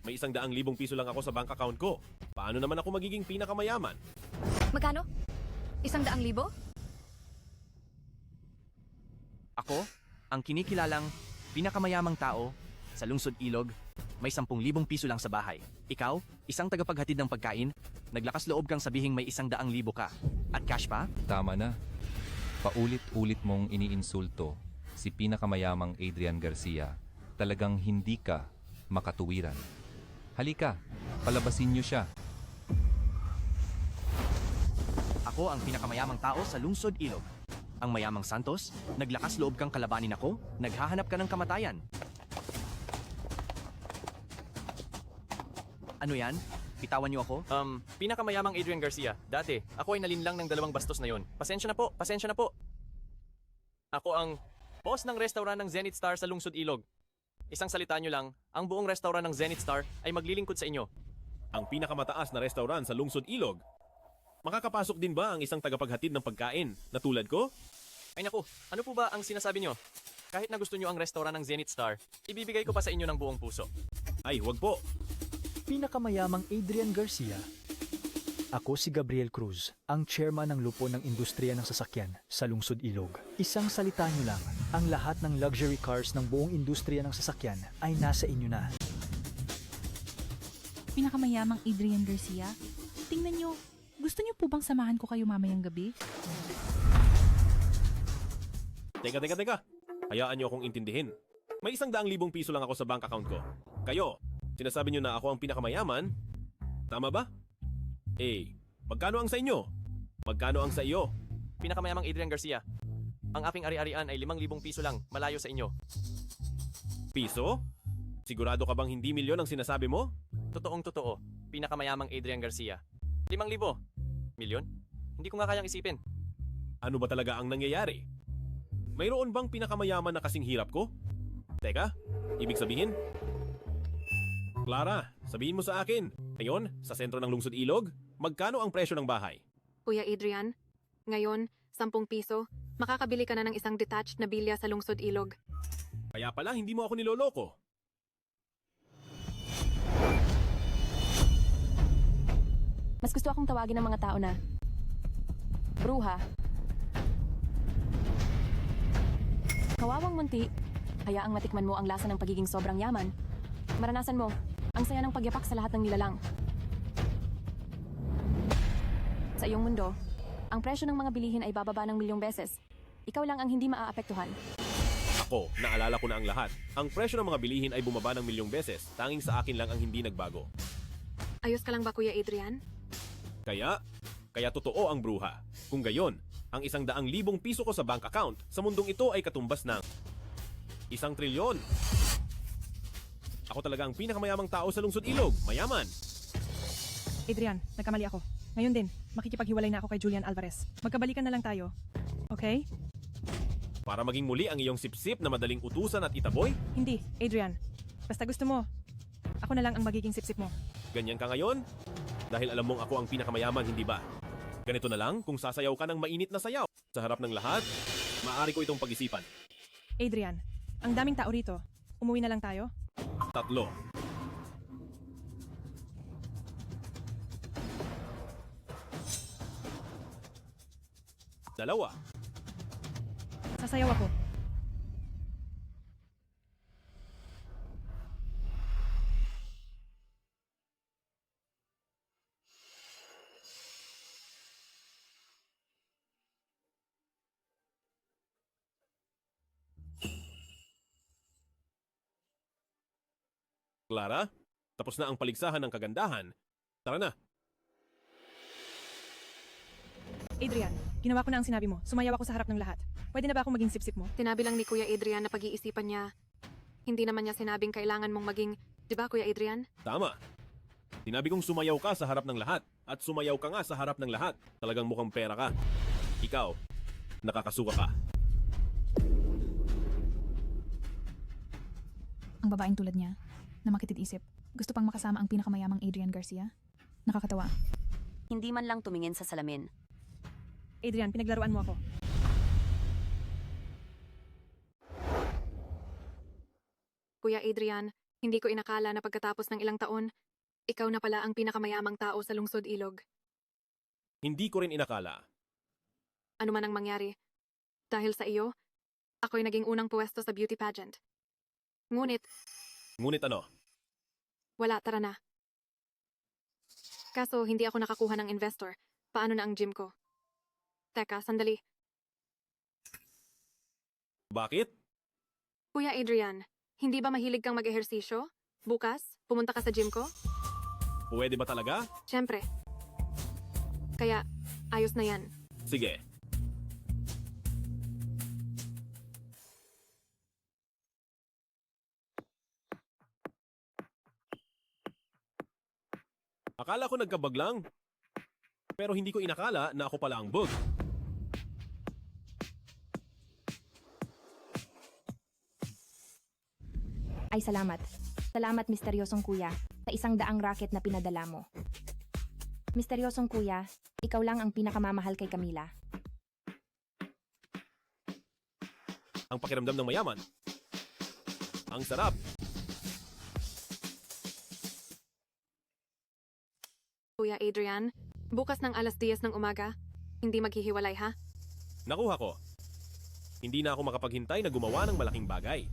May 100,000 piso lang ako sa bank account ko. Paano naman ako magiging pinakamayaman? Magkano? 100,000? Ako, ang kinikilalang pinakamayamang tao sa lungsod Ilog, may 10,000 piso lang sa bahay. Ikaw, isang tagapaghatid ng pagkain, naglakas loob kang sabihing may 100,000 ka. At cash pa? Tama na. Paulit-ulit mong iniinsulto si pinakamayamang Adrian Garcia. Talagang hindi ka makatuwiran. Halika, palabasin niyo siya. Ako ang pinakamayamang tao sa lungsod Ilog. Ang mayamang Santos, naglakas loob kang kalabanin ako, naghahanap ka ng kamatayan. Ano yan? Bitawan niyo ako? Pinakamayamang Adrian Garcia. Dati, ako ay nalinlang ng 2 bastos na yon. Pasensya na po, pasensya na po. Ako ang boss ng restaurant ng Zenith Star sa lungsod Ilog. Isang salita nyo lang, ang buong restaurant ng Zenith Star ay maglilingkod sa inyo. Ang pinakamataas na restaurant sa lungsod Ilog. Makakapasok din ba ang isang tagapaghatid ng pagkain na tulad ko? Ay naku, ano po ba ang sinasabi nyo? Kahit na gusto nyo ang restaurant ng Zenith Star, ibibigay ko pa sa inyo ng buong puso. Ay, wag po. Pinakamayamang Adrian Garcia, Ako si Gabriel Cruz, ang chairman ng lupon ng industriya ng sasakyan sa Lungsod Ilog. Isang salita nyo lang, ang lahat ng luxury cars ng buong industriya ng sasakyan ay nasa inyo na. Pinakamayamang Adrian Garcia, tingnan nyo, gusto nyo po bang samahan ko kayo mamayang gabi? Teka. Hayaan niyo akong intindihin. May 100,000 piso lang ako sa bank account ko. Kayo, sinasabi niyo na ako ang pinakamayaman? Tama ba? Magkano ang sa inyo? Magkano ang sa iyo? Pinakamayamang Adrian Garcia. Ang aking ari-arian ay 5,000 piso lang, malayo sa inyo. Piso? Sigurado ka bang hindi milyon ang sinasabi mo? Totoong totoo, pinakamayamang Adrian Garcia. 5,000? Milyon? Hindi ko nga kayang isipin. Ano ba talaga ang nangyayari? Mayroon bang pinakamayaman na kasing hirap ko? Teka, ibig sabihin? Clara, sabihin mo sa akin. Ngayon, sa sentro ng Lungsod Ilog, magkano ang presyo ng bahay? Kuya Adrian, ngayon, 10 piso, makakabili ka na ng isang detached na bilya sa Lungsod Ilog. Kaya pala hindi mo ako niloloko. Mas gusto akong tawagin ng mga tao na bruha. Kawawang munti, hayaang matikman mo ang lasa ng pagiging sobrang yaman. Maranasan mo, ang saya ng pagyapak sa lahat ng nilalang. Sa iyong mundo, ang presyo ng mga bilihin ay bababa ng milyong beses. Ikaw lang ang hindi maaapektuhan. Ako, naalala ko na ang lahat. Ang presyo ng mga bilihin ay bumaba ng milyong beses. Tanging sa akin lang ang hindi nagbago. Ayos ka lang ba, Kuya Adrian? Kaya totoo ang bruha. Kung gayon, ang 100,000 piso ko sa bank account sa mundong ito ay katumbas ng 1 trilyon. Ako talaga ang pinakamayamang tao sa Lungsod Ilog. Mayaman. Adrian, nagkamali ako. Ngayon din, makikipaghiwalay na ako kay Julian Alvarez. Magkabalikan na lang tayo. Okay? Para maging muli ang iyong sipsip na madaling utusan at itaboy? Hindi, Adrian. Basta gusto mo, ako na lang ang magiging sipsip mo. Ganyan ka ngayon? Dahil alam mong ako ang pinakamayaman, hindi ba? Ganito na lang kung sasayaw ka ng mainit na sayaw. Sa harap ng lahat, maaari ko itong pag-isipan. Adrian, ang daming tao rito. Umuwi na lang tayo? 3. 2. Sasayaw ako. Clara, tapos na ang paligsahan ng kagandahan. Tara na. Adrian, ginawa ko na ang sinabi mo. Sumayaw ako sa harap ng lahat. Pwede na ba akong maging sipsip mo? Sinabi lang ni Kuya Adrian na pag-iisipan niya. Hindi naman niya sinabing kailangan mong maging, di ba Kuya Adrian? Tama. Sinabi kong sumayaw ka sa harap ng lahat. At sumayaw ka nga sa harap ng lahat. Talagang mukhang pera ka. Ikaw, nakakasuka ka. Ang babaeng tulad niya, na makitid-isip, gusto pang makasama ang pinakamayamang Adrian Garcia? Nakakatawa. Hindi man lang tumingin sa salamin. Adrian, pinaglaruan mo ako. Kuya Adrian, hindi ko inakala na pagkatapos ng ilang taon, ikaw na pala ang pinakamayamang tao sa Lungsod Ilog. Hindi ko rin inakala. Ano man ang mangyari, dahil sa iyo, ako'y naging unang puwesto sa beauty pageant. Ngunit ano? wala, tara na. Kaso hindi ako nakakuha ng investor. Paano na ang gym ko? Teka, sandali. Bakit? Kuya Adrian, hindi ba mahilig kang mag-ehersisyo? Bukas, pumunta ka sa gym ko? Pwede ba talaga? Siyempre. Kaya, ayos na yan. Sige. Akala ko nagkabag lang. Pero hindi ko inakala na ako pala ang bug. Ay salamat. Salamat misteryosong kuya sa 100 racket na pinadala mo. Misteryosong kuya, ikaw lang ang pinakamamahal kay Camila. Ang pakiramdam ng mayaman. Ang sarap. Kuya Adrian, Bukas ng 10:00 ng umaga, hindi maghihiwalay ha? Nakuha ko. Hindi na ako makapaghintay na gumawa ng malaking bagay.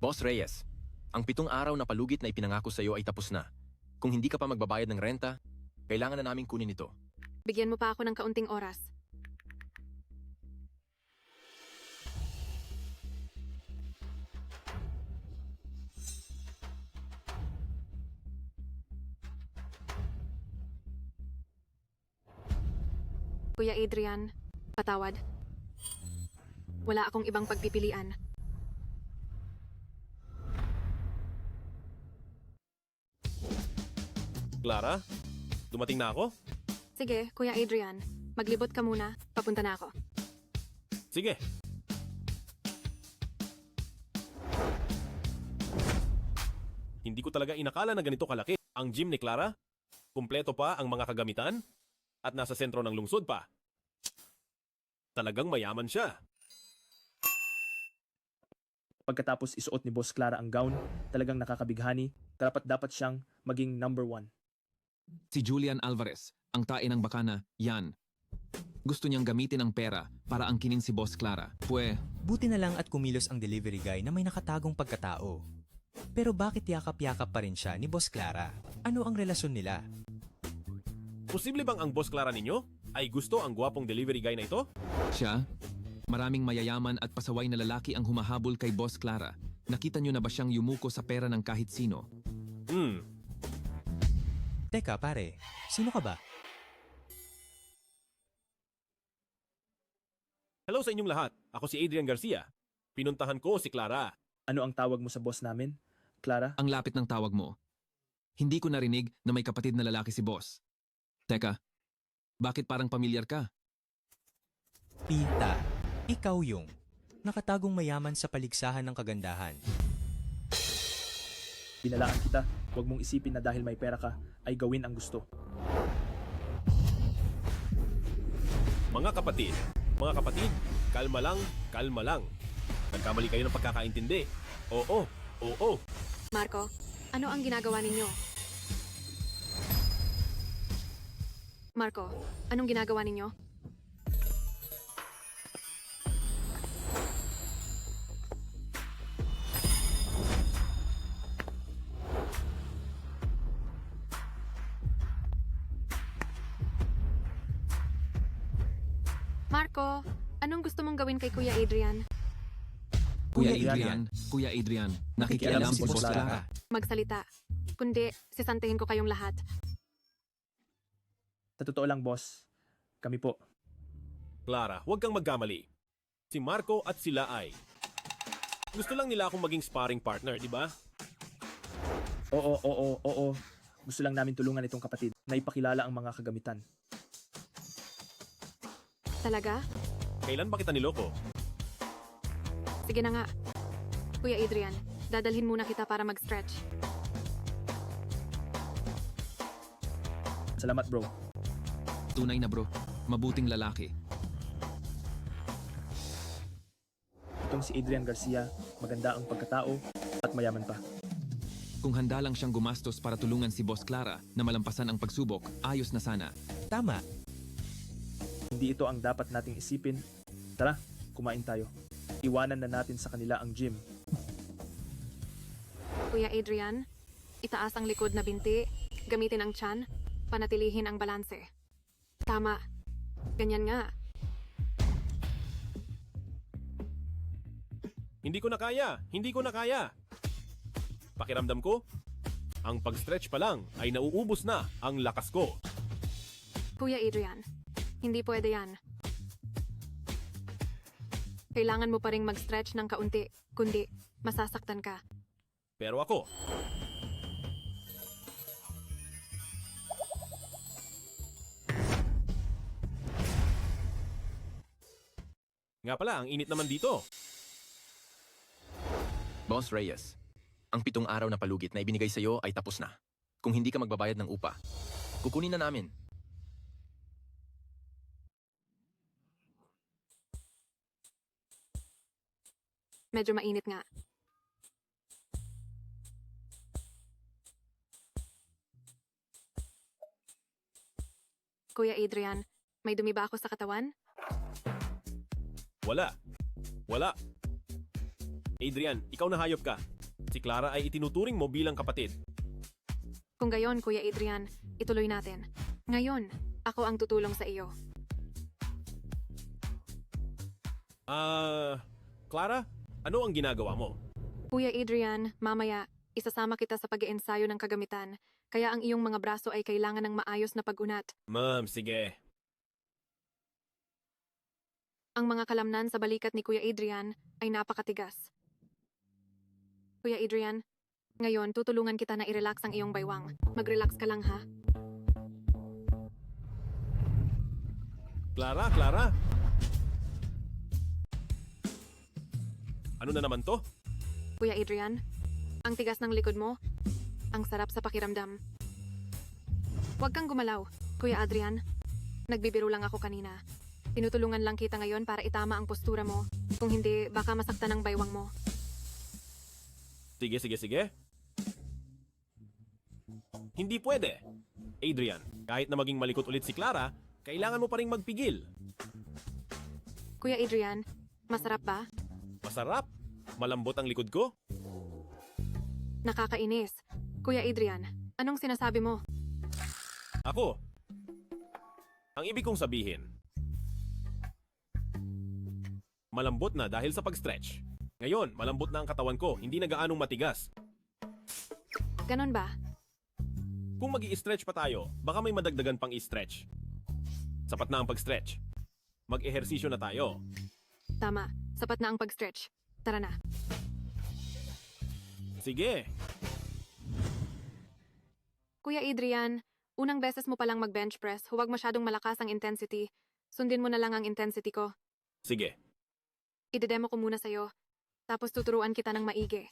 Boss Reyes, ang 7 araw na palugit na ipinangako sa iyo ay tapos na. Kung hindi ka pa magbabayad ng renta, kailangan na naming kunin ito. Bigyan mo pa ako ng kaunting oras. Kuya Adrian, patawad. Wala akong ibang pagpipilian. Clara, dumating na ako? Sige, Kuya Adrian, maglibot ka muna. Papunta na ako. Sige. Hindi ko talaga inakala na ganito kalaki ang gym ni Clara. Kumpleto pa ang mga kagamitan at nasa sentro ng lungsod pa. Talagang mayaman siya. Pagkatapos isuot ni Boss Clara ang gown, talagang nakakabighani, dapat siyang maging number 1. Si Julian Alvarez, ang tae ng bakana, yan. Gusto niyang gamitin ang pera para angkinin si Boss Clara. Buti na lang at kumilos ang delivery guy na may nakatagong pagkatao. Pero bakit yakap-yakap pa rin siya ni Boss Clara? Ano ang relasyon nila? Posible bang ang Boss Clara ninyo ay gusto ang gwapong delivery guy na ito? Siya? Maraming mayayaman at pasaway na lalaki ang humahabol kay Boss Clara. Nakita niyo na ba siyang yumuko sa pera ng kahit sino? Teka pare, sino ka ba? Hello sa inyong lahat. Ako si Adrian Garcia. Pinuntahan ko si Clara. Ano ang tawag mo sa boss namin, Clara? Ang lapit ng tawag mo. Hindi ko narinig na may kapatid na lalaki si Boss. Teka, bakit parang pamilyar ka? Pita, ikaw yung nakatagong mayaman sa paligsahan ng kagandahan. Binalaan kita, huwag mong isipin na dahil may pera ka, ay gawin ang gusto. Mga kapatid, kalma lang, kalma lang. Nagkamali kayo ng pagkakaintindi. Oo. Marco, ano ang ginagawa ninyo? Marco, anong ginagawa ninyo? Marco, anong gusto mong gawin kay Kuya Adrian? Kuya Adrian, nakikialam si Boss Clara. Magsalita. Kundi, sisantihin ko kayong lahat. Sa totoo lang, boss, kami po. Clara, huwag kang magkamali. Si Marco at sila ay gusto lang nila akong maging sparring partner, di ba? Oo. Gusto lang namin tulungan itong kapatid na ipakilala ang mga kagamitan. Talaga? Kailan ba kita niloko? Sige na nga. Kuya Adrian, dadalhin muna kita para mag-stretch. Salamat, bro. Tunay na bro, mabuting lalaki. Itong si Adrian Garcia, maganda ang pagkatao at mayaman pa. Kung handa lang siyang gumastos para tulungan si Boss Clara na malampasan ang pagsubok, ayos na sana. Tama. Hindi ito ang dapat nating isipin. Tara, kumain tayo. Iwanan na natin sa kanila ang gym. Kuya Adrian, itaas ang likod na binti, gamitin ang tiyan, panatilihin ang balanse. Tama. Ganyan nga. Hindi ko na kaya. Pakiramdam ko, ang pag-stretch pa lang ay nauubos na ang lakas ko. Kuya Adrian, hindi pwede yan. Kailangan mo pa ring mag-stretch ng kaunti, kundi masasaktan ka. Pero ako, nga pala, ang init naman dito. Boss Reyes, ang 7 araw na palugit na ibinigay sa iyo ay tapos na. Kung hindi ka magbabayad ng upa, kukunin na namin. Medyo mainit nga. Kuya Adrian, may dumi ba ako sa katawan? Wala. Wala. Adrian, ikaw na hayop ka. Si Clara ay itinuturing mo bilang kapatid. Kung gayon, Kuya Adrian, ituloy natin. Ngayon, ako ang tutulong sa iyo. Clara, ano ang ginagawa mo? Kuya Adrian, mamaya, isasama kita sa pag-iensayo ng kagamitan, kaya ang iyong mga braso ay kailangan ng maayos na pag-unat. Ma'am, sige. Ang mga kalamnan sa balikat ni Kuya Adrian ay napakatigas. Kuya Adrian, ngayon tutulungan kita na i-relax ang iyong baywang. Mag-relax ka lang ha. Clara! Ano na naman to? Kuya Adrian, ang tigas ng likod mo, ang sarap sa pakiramdam. Huwag kang gumalaw, Kuya Adrian. Nagbibiro lang ako kanina. Tinutulungan lang kita ngayon para itama ang postura mo. Kung hindi, baka masaktan ang baywang mo. Sige. Hindi pwede. Adrian, kahit na maging malikot ulit si Clara, kailangan mo pa ring magpigil. Kuya Adrian, masarap ba? Masarap. Malambot ang likod ko. Nakakainis. Kuya Adrian, anong sinasabi mo? Ako. Ang ibig kong sabihin, malambot na dahil sa pag-stretch. Ngayon, malambot na ang katawan ko, hindi na gaanong matigas. Ganon ba? Kung mag-i-stretch pa tayo, baka may madagdagan pang i-stretch. Sapat na ang pag-stretch. Mag-ehersisyo na tayo. Tama, sapat na ang pag-stretch. Tara na. Sige. Kuya Adrian, unang beses mo palang mag-bench press, huwag masyadong malakas ang intensity. Sundin mo na lang ang intensity ko. Sige. Idedemo ko muna sa'yo, tapos tuturuan kita ng maigi.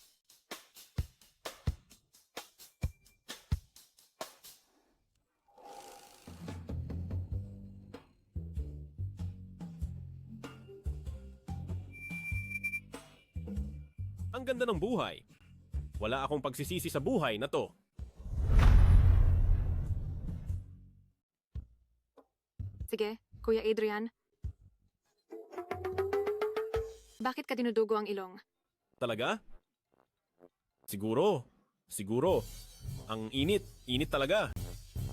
Ang ganda ng buhay. Wala akong pagsisisi sa buhay na to. Sige, Kuya Adrian. Bakit ka dinudugo ang ilong? Talaga? Siguro. Ang init talaga.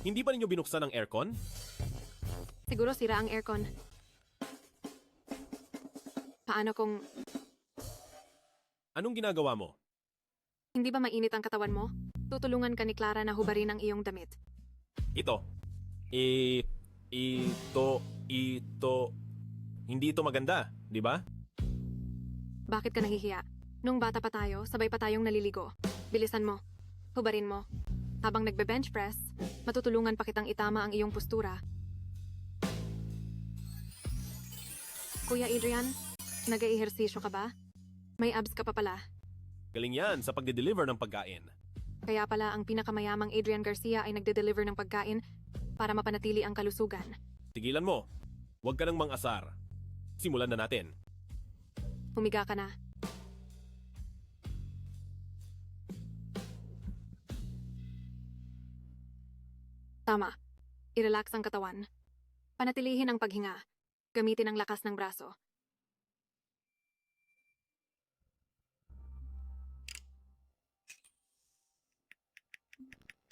Hindi ba ninyo binuksan ang aircon? Siguro sira ang aircon. Paano kung Anong ginagawa mo? hindi ba mainit ang katawan mo? Tutulungan ka ni Clara na hubarin ang iyong damit. Ito. Hindi ito maganda, di ba? Bakit ka nahihiya? Nung bata pa tayo, sabay pa tayong naliligo. Bilisan mo. Hubarin mo. Habang nagbe-bench press, matutulungan pa kitang itama ang iyong postura. Kuya Adrian, nag-ehersisyo ka ba? May abs ka pa pala. Galing yan sa pagde-deliver ng pagkain. Kaya pala ang pinakamayamang Adrian Garcia ay nagde-deliver ng pagkain para mapanatili ang kalusugan. Tigilan mo. Huwag ka nang mang-asar. Simulan na natin. Humiga ka na. Tama. I-relax ang katawan. Panatilihin ang paghinga. Gamitin ang lakas ng braso.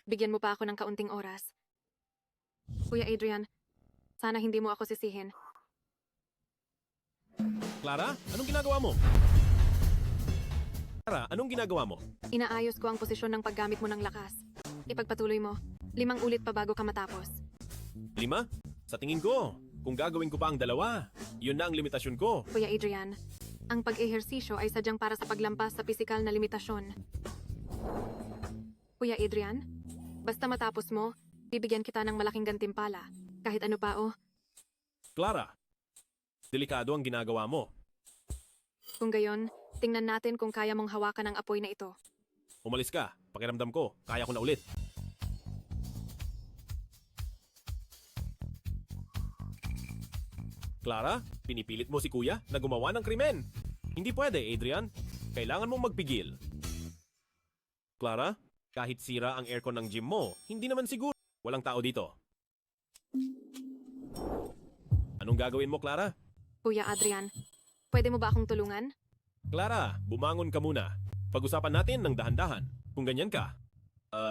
Bigyan mo pa ako ng kaunting oras. Kuya Adrian, sana hindi mo ako sisihin. Clara, anong ginagawa mo? Clara, anong ginagawa mo? Inaayos ko ang posisyon ng paggamit mo ng lakas. Ipagpatuloy mo. 5 ulit pa bago ka matapos. 5? Sa tingin ko, kung gagawin ko pa ang 2, yun na ang limitasyon ko. Kuya Adrian, ang pag-ehersisyo ay sadyang para sa paglampas sa pisikal na limitasyon. Kuya Adrian, basta matapos mo, bibigyan kita ng malaking gantimpala. Kahit ano pa oh. Clara, delikado ang ginagawa mo. Kung gayon, tingnan natin kung kaya mong hawakan ang apoy na ito. Umalis ka, pakiramdam ko, kaya ko na ulit. Clara, pinipilit mo si Kuya na gumawa ng krimen. Hindi pwede, Adrian. Kailangan mong magpigil. Clara, kahit sira ang aircon ng gym mo, hindi naman siguro. Walang tao dito. Anong gagawin mo, Clara? Kuya Adrian, pwede mo ba akong tulungan? Clara, bumangon ka muna. Pag-usapan natin ng dahan-dahan. Kung ganyan ka,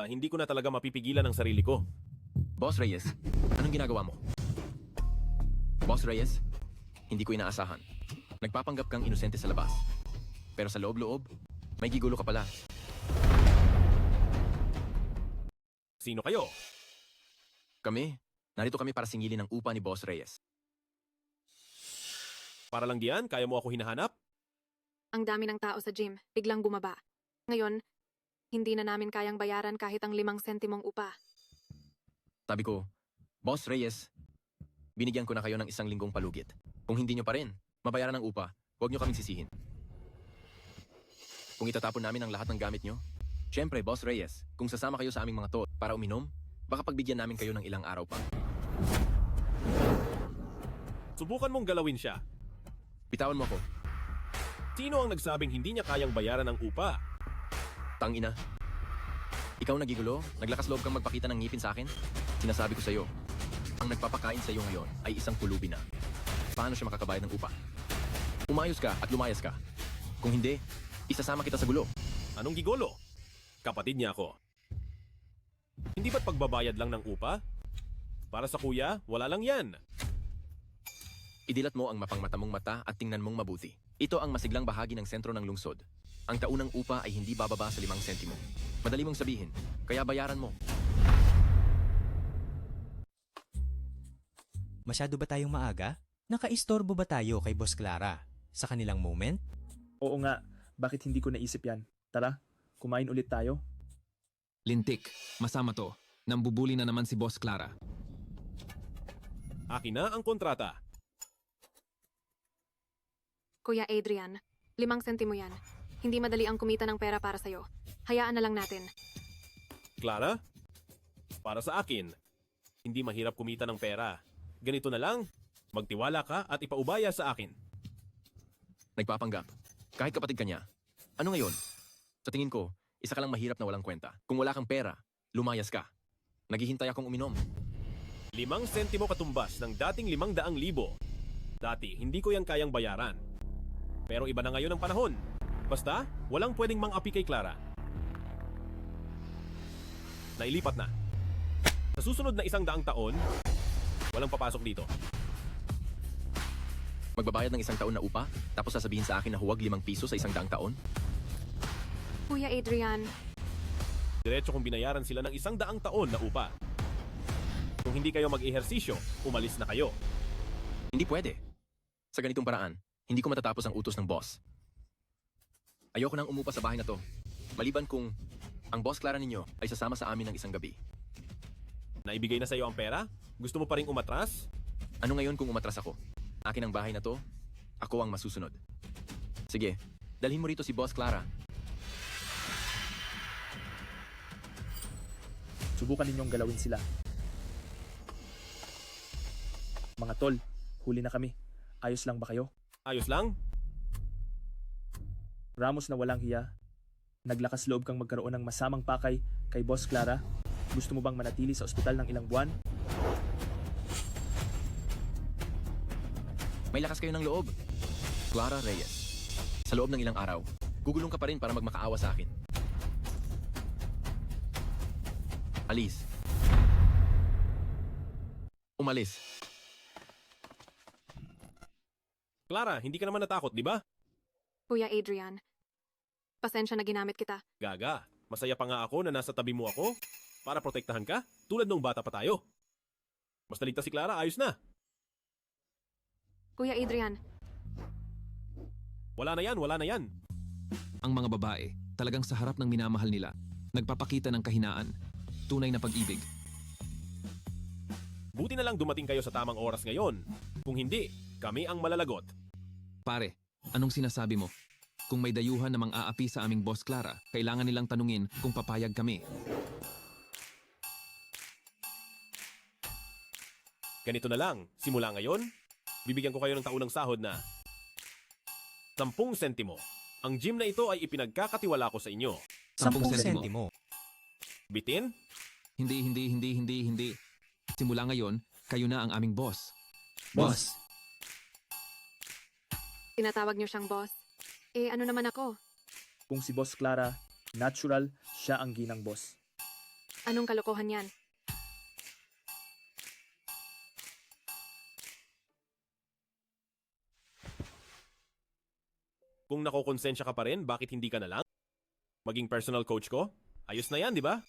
hindi ko na talaga mapipigilan ang sarili ko. Boss Reyes, anong ginagawa mo? Boss Reyes, hindi ko inaasahan. Nagpapanggap kang inosente sa labas. Pero sa loob-loob, may gigulo ka pala. Sino kayo? Kami, narito kami para singilin ang upa ni Boss Reyes. Para lang diyan, kaya mo ako hinahanap? Ang dami ng tao sa gym, biglang bumaba. Ngayon, hindi na namin kayang bayaran kahit ang 5 sentimong upa. Sabi ko, Boss Reyes, binigyan ko na kayo ng 1 linggong palugit. Kung hindi nyo pa rin, mabayaran ang upa, huwag nyo kaming sisihin. Kung itatapon namin ang lahat ng gamit nyo, syempre, Boss Reyes, kung sasama kayo sa aming mga tol para uminom, baka pagbigyan namin kayo ng ilang araw pa. Subukan mong galawin siya. Bitawan mo ako. Sino ang nagsabing hindi niya kayang bayaran ang upa? Tangina. Ikaw nagigulo? Naglakas loob kang magpakita ng ngipin sa akin? Sinasabi ko sa'yo, ang nagpapakain sa'yo ngayon ay isang pulubi na. Paano siya makakabayad ng upa? Umayos ka at lumayas ka. Kung hindi, isasama kita sa gulo. Anong gigolo? Kapatid niya ako. Hindi ba't pagbabayad lang ng upa? Para sa kuya, wala lang yan. Idilat mo ang mapangmata mong mata at tingnan mong mabuti. Ito ang masiglang bahagi ng sentro ng lungsod. Ang taunang upa ay hindi bababa sa 5 sentimo. Madali mong sabihin, kaya bayaran mo. Masyado ba tayong maaga? Nakaistorbo ba tayo kay Boss Clara sa kanilang moment? Oo nga, bakit hindi ko naisip yan? Tara, kumain ulit tayo. Lintik, masama to. Nambubuli na naman si Boss Clara. Akin na ang kontrata. Kuya Adrian, 5 sentimo yan. Hindi madali ang kumita ng pera para sa'yo. Hayaan na lang natin. Clara? Para sa akin, hindi mahirap kumita ng pera. Ganito na lang, magtiwala ka at ipaubaya sa akin. Nagpapanggap. Kahit kapatid ka niya. Ano ngayon? Sa tingin ko, isa ka lang mahirap na walang kwenta. Kung wala kang pera, lumayas ka. Naghihintay akong uminom. 5 sentimo katumbas ng dating 500,000. Dati, hindi ko yan kayang bayaran. Pero iba na ngayon ang panahon. Basta, walang pwedeng mang-api kay Clara. Nailipat na. Sa susunod na 100 taon, walang papasok dito. Magbabayad ng 1 taon na upa, tapos sasabihin sa akin na huwag 5 piso sa 100 taon? Kuya Adrian, Diretso kong binayaran sila ng 100 taon na upa. Kung hindi kayo mag-ehersisyo, umalis na kayo. Hindi pwede. Sa ganitong paraan, hindi ko matatapos ang utos ng boss. Ayoko nang umupa sa bahay na to. Maliban kung ang Boss Clara ninyo ay sasama sa amin ng 1 gabi. Naibigay na sa iyo ang pera? Gusto mo pa ring umatras? Ano ngayon kung umatras ako? Akin ang bahay na to, ako ang masusunod. Sige, dalhin mo rito si Boss Clara. Subukan ninyong galawin sila. Mga tol, huli na kami. Ayos lang ba kayo? Ayos lang? Ramos na walang hiya. Naglakas loob kang magkaroon ng masamang pakay kay Boss Clara. Gusto mo bang manatili sa ospital ng ilang buwan? May lakas kayo ng loob. Clara Reyes. Sa loob ng ilang araw, gugulong ka pa rin para magmakaawa sa akin. Alis. Umalis. Clara, hindi ka naman natakot, di ba? Kuya Adrian, pasensya na ginamit kita. Gaga, masaya pa nga ako na nasa tabi mo ako para protektahan ka, tulad nung bata pa tayo. Basta ligtas si Clara, ayos na. Kuya Adrian, Wala na yan, wala na yan. Ang mga babae, talagang sa harap ng minamahal nila, nagpapakita ng kahinaan, tunay na pag-ibig. Buti na lang dumating kayo sa tamang oras ngayon. Kung hindi, kami ang malalagot. Pare, anong sinasabi mo? Kung may dayuhan na mang-aapi sa aming Boss Clara, kailangan nilang tanungin kung papayag kami. Ganito na lang, simula ngayon, bibigyan ko kayo ng taunang sahod na 10 sentimo. Ang gym na ito ay ipinagkakatiwala ko sa inyo. 10 sentimo. Bitin? Hindi. Simula ngayon, kayo na ang aming boss. Boss. Tinatawag niyo siyang boss. Eh, ano naman ako? Kung si Boss Clara, natural, siya ang ginang boss. Anong kalokohan yan? Kung nakokonsensya ka pa rin, bakit hindi ka na lang? Maging personal coach ko? Ayos na yan, di ba?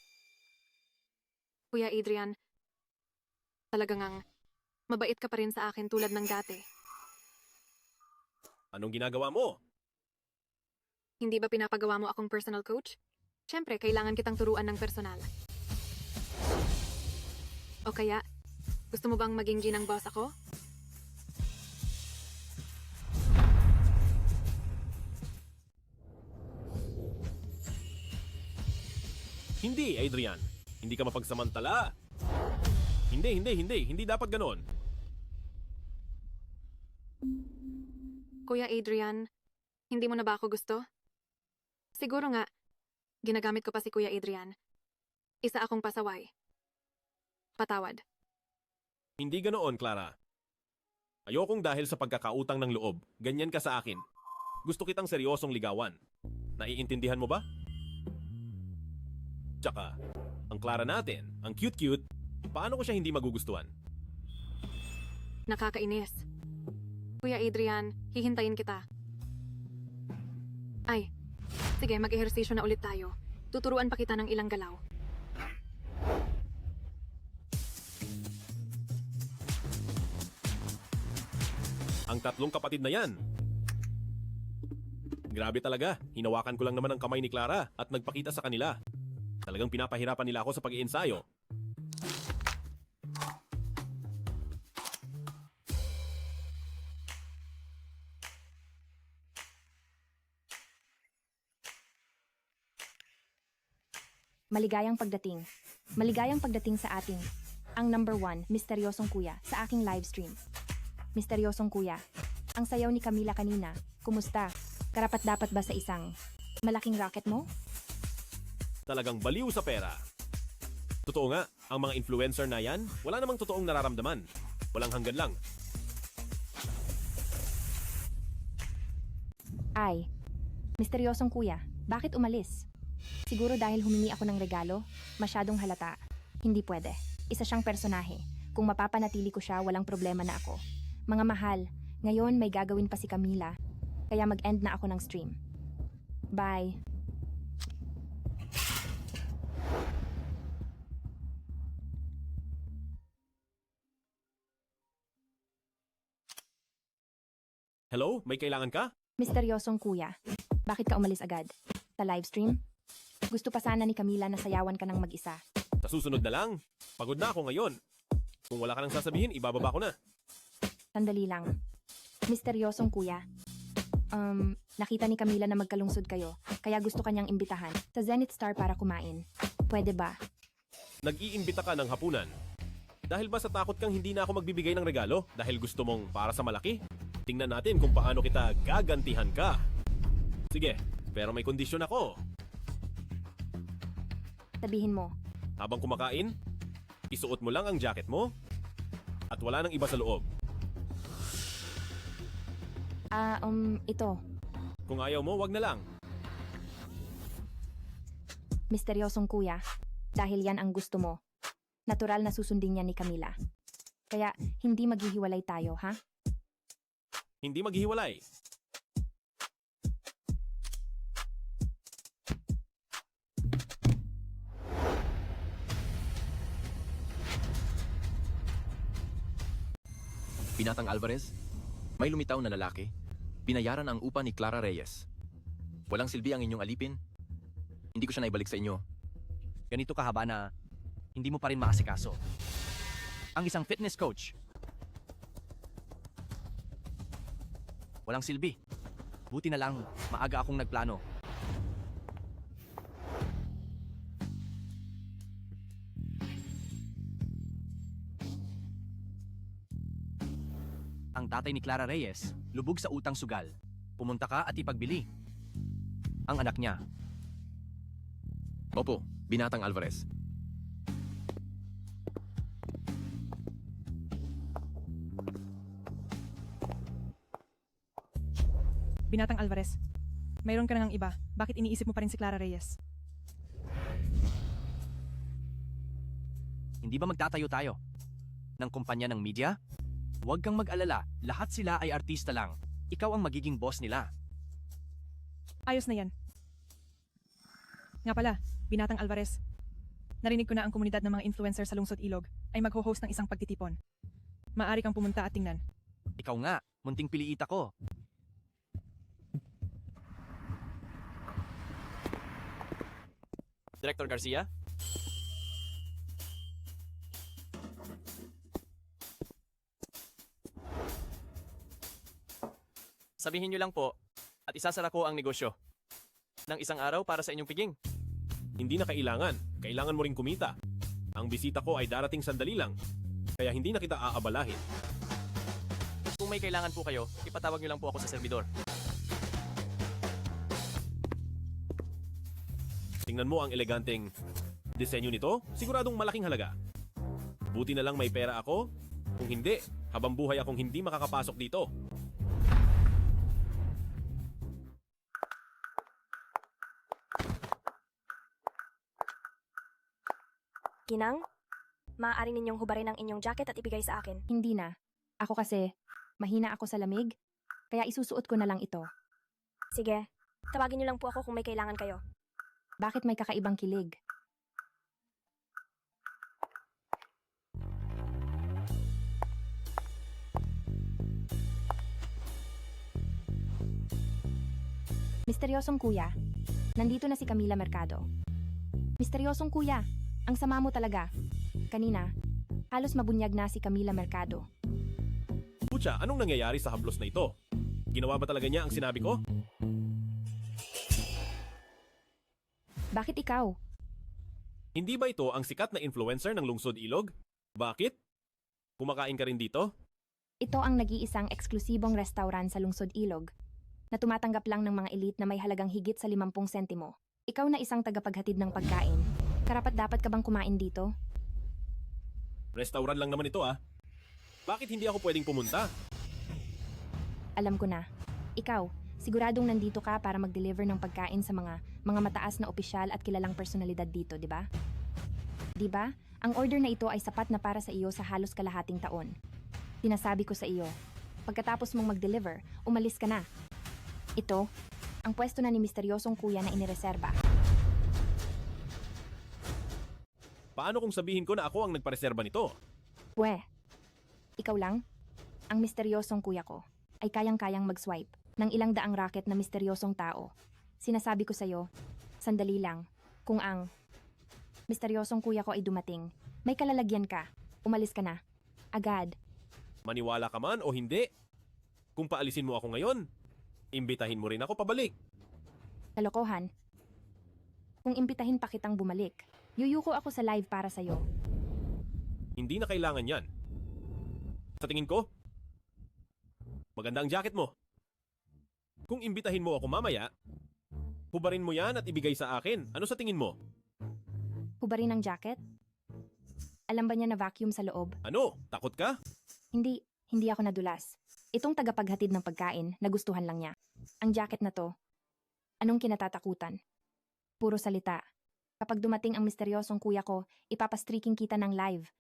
Kuya Adrian, talagang ang mabait ka pa rin sa akin tulad ng dati. Anong ginagawa mo? Hindi ba pinapagawa mo akong personal coach? Siyempre, kailangan kitang turuan ng personal. O kaya, gusto mo bang maging ginang boss ako? Hindi, Adrian. Hindi ka mapagsamantala. Hindi dapat ganon. Kuya Adrian, hindi mo na ba ako gusto? Siguro nga, ginagamit ko pa si Kuya Adrian. Isa akong pasaway. Patawad. Hindi ganoon, Clara. Ayokong dahil sa pagkakautang ng loob, ganyan ka sa akin. Gusto kitang seryosong ligawan. Naiintindihan mo ba? Tsaka, ang Clara natin, ang cute-cute, paano ko siya hindi magugustuhan? Nakakainis. Kuya Adrian, hihintayin kita. Ay, sige, mag-ehersisyo na ulit tayo. Tuturuan pa kita ng ilang galaw. Ang tatlong kapatid na yan. Grabe talaga, hinawakan ko lang naman ang kamay ni Clara at nagpakita sa kanila. Talagang pinapahirapan nila ako sa pag-iensayo. Maligayang pagdating. Maligayang pagdating sa ating ang number 1, misteryosong kuya, sa aking live stream. Misteryosong kuya, ang sayaw ni Camila kanina, kumusta? Karapat-dapat ba sa isang malaking racket mo? Talagang baliw sa pera. Totoo nga, ang mga influencer na yan, wala namang totoong nararamdaman. Walang hanggan lang. Ay, misteryosong kuya, bakit umalis? Siguro dahil humingi ako ng regalo, masyadong halata. Hindi pwede. Isa siyang personahe. Kung mapapanatili ko siya, walang problema na ako. Mga mahal, ngayon may gagawin pa si Camila, kaya mag-end na ako ng stream. Bye. Hello? May kailangan ka? Misteryosong kuya, bakit ka umalis agad? Sa live stream? Gusto pa sana ni Camila na sayawan ka ng mag-isa. Sa susunod na lang. Pagod na ako ngayon. Kung wala ka nang sasabihin, ibababa ko na. Sandali lang. Misteryosong kuya, nakita ni Camila na magkalungsod kayo, kaya gusto kanyang imbitahan sa Zenith Star para kumain. Pwede ba? Nag-iimbita ka ng hapunan. Dahil ba sa takot kang hindi na ako magbibigay ng regalo? Dahil gusto mong para sa malaki? Tingnan natin kung paano kita gagantihan ka. Sige, pero may kondisyon ako. Sabihin mo. Habang kumakain, isuot mo lang ang jacket mo at wala nang iba sa loob. Ito. Kung ayaw mo, wag na lang. Misteryosong kuya, dahil yan ang gusto mo. Natural na susundin niya ni Camila. Kaya hindi maghihiwalay tayo, ha? Hindi maghihiwalay. Binatang Alvarez, may lumitaw na lalaki. Binayaran ang upa ni Clara Reyes. Walang silbi ang inyong alipin. Hindi ko siya naibalik sa inyo. Ganito kahaba na hindi mo pa rin maasikaso. Ang isang fitness coach. Walang silbi. Buti na lang, maaga akong nagplano. Ang tatay ni Clara Reyes, lubog sa utang sugal. Pumunta ka at ipagbili. ang anak niya. Opo, Binatang Alvarez. Binatang Alvarez, mayroon ka nang iba. Bakit iniisip mo pa rin si Clara Reyes? Hindi ba magtatayo tayo ng kumpanya ng media? Huwag kang mag-alala, lahat sila ay artista lang. Ikaw ang magiging boss nila. Ayos na yan. Nga pala, Binatang Alvarez, narinig ko na ang komunidad ng mga influencer sa Lungsod Ilog ay magho-host ng isang pagtitipon. Maaari kang pumunta at tingnan. Ikaw nga, munting piliit ako. Director Garcia? Sabihin niyo lang po at isasara ko ang negosyo ng isang araw para sa inyong piging. Hindi na kailangan. Kailangan mo ring kumita. Ang bisita ko ay darating sandali lang. Kaya hindi na kita aabalahin. Kung may kailangan po kayo, ipatawag niyo lang po ako sa servidor. Tingnan mo ang eleganteng disenyo nito. Siguradong malaking halaga. Buti na lang may pera ako. Kung hindi, habang buhay akong hindi makakapasok dito. Ginang, maaari ninyong hubarin ang inyong jacket at ibigay sa akin. Hindi na. Ako kasi, mahina ako sa lamig, kaya isusuot ko na lang ito. Sige, tawagin niyo lang po ako kung may kailangan kayo. Bakit may kakaibang kilig? Misteryosong kuya, nandito na si Camila Mercado. Misteryosong kuya, ang sama mo talaga. Kanina, halos mabunyag na si Camila Mercado. Pucha, anong nangyayari sa haplos na ito? Ginawa ba talaga niya ang sinabi ko? Bakit ikaw? Hindi ba ito ang sikat na influencer ng Lungsod Ilog? Bakit? Kumakain ka rin dito? Ito ang nag-iisang eksklusibong restaurant sa Lungsod Ilog na tumatanggap lang ng mga elite na may halagang higit sa 50 sentimo. Ikaw na isang tagapaghatid ng pagkain. Karapat-dapat ka bang kumain dito? Restaurant lang naman ito ah. Bakit hindi ako pwedeng pumunta? Alam ko na. Ikaw, siguradong nandito ka para mag-deliver ng pagkain sa mga mataas na opisyal at kilalang personalidad dito, di ba? Di ba? Ang order na ito ay sapat na para sa iyo sa halos kalahating taon. Sinasabi ko sa iyo, pagkatapos mong mag-deliver, umalis ka na. Ito, ang pwesto na ni misteryosong kuya na inireserba. Paano kung sabihin ko na ako ang nagpareserba nito? Ikaw lang? Ang misteryosong kuya ko ay kayang-kayang mag-swipe ng ilang daang racket na misteryosong tao. Sinasabi ko sa'yo, sandali lang, kung ang misteryosong kuya ko ay dumating, may kalalagyan ka, umalis ka na. Agad. Maniwala ka man o hindi? Kung paalisin mo ako ngayon, imbitahin mo rin ako pabalik. Kalokohan. Kung imbitahin pa kitang bumalik, yuyuko ako sa live para sa'yo. Hindi na kailangan yan. Sa tingin ko, maganda ang jacket mo. Kung imbitahin mo ako mamaya, hubarin mo yan at ibigay sa akin. Ano sa tingin mo? Hubarin ang jacket? Alam ba niya na vacuum sa loob? Ano? Takot ka? Hindi ako nadulas. Itong tagapaghatid ng pagkain, nagustuhan lang niya. Ang jacket na to, anong kinatatakutan? Puro salita. Kapag dumating ang misteryosong kuya ko, ipapastreaking kita ng live.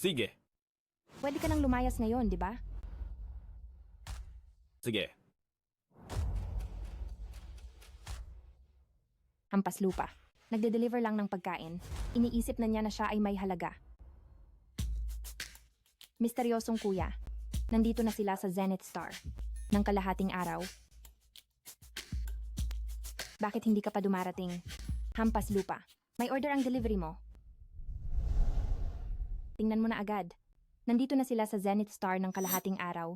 Sige. Pwede ka nang lumayas ngayon, di ba? Sige. Hampas lupa. Nagde-deliver lang ng pagkain. Iniisip na niya na siya ay may halaga. Misteryosong kuya, nandito na sila sa Zenith Star ng kalahating araw. Bakit hindi ka pa dumarating? Hampas lupa. May order ang delivery mo. Tingnan mo na agad. Nandito na sila sa Zenith Star ng kalahating araw.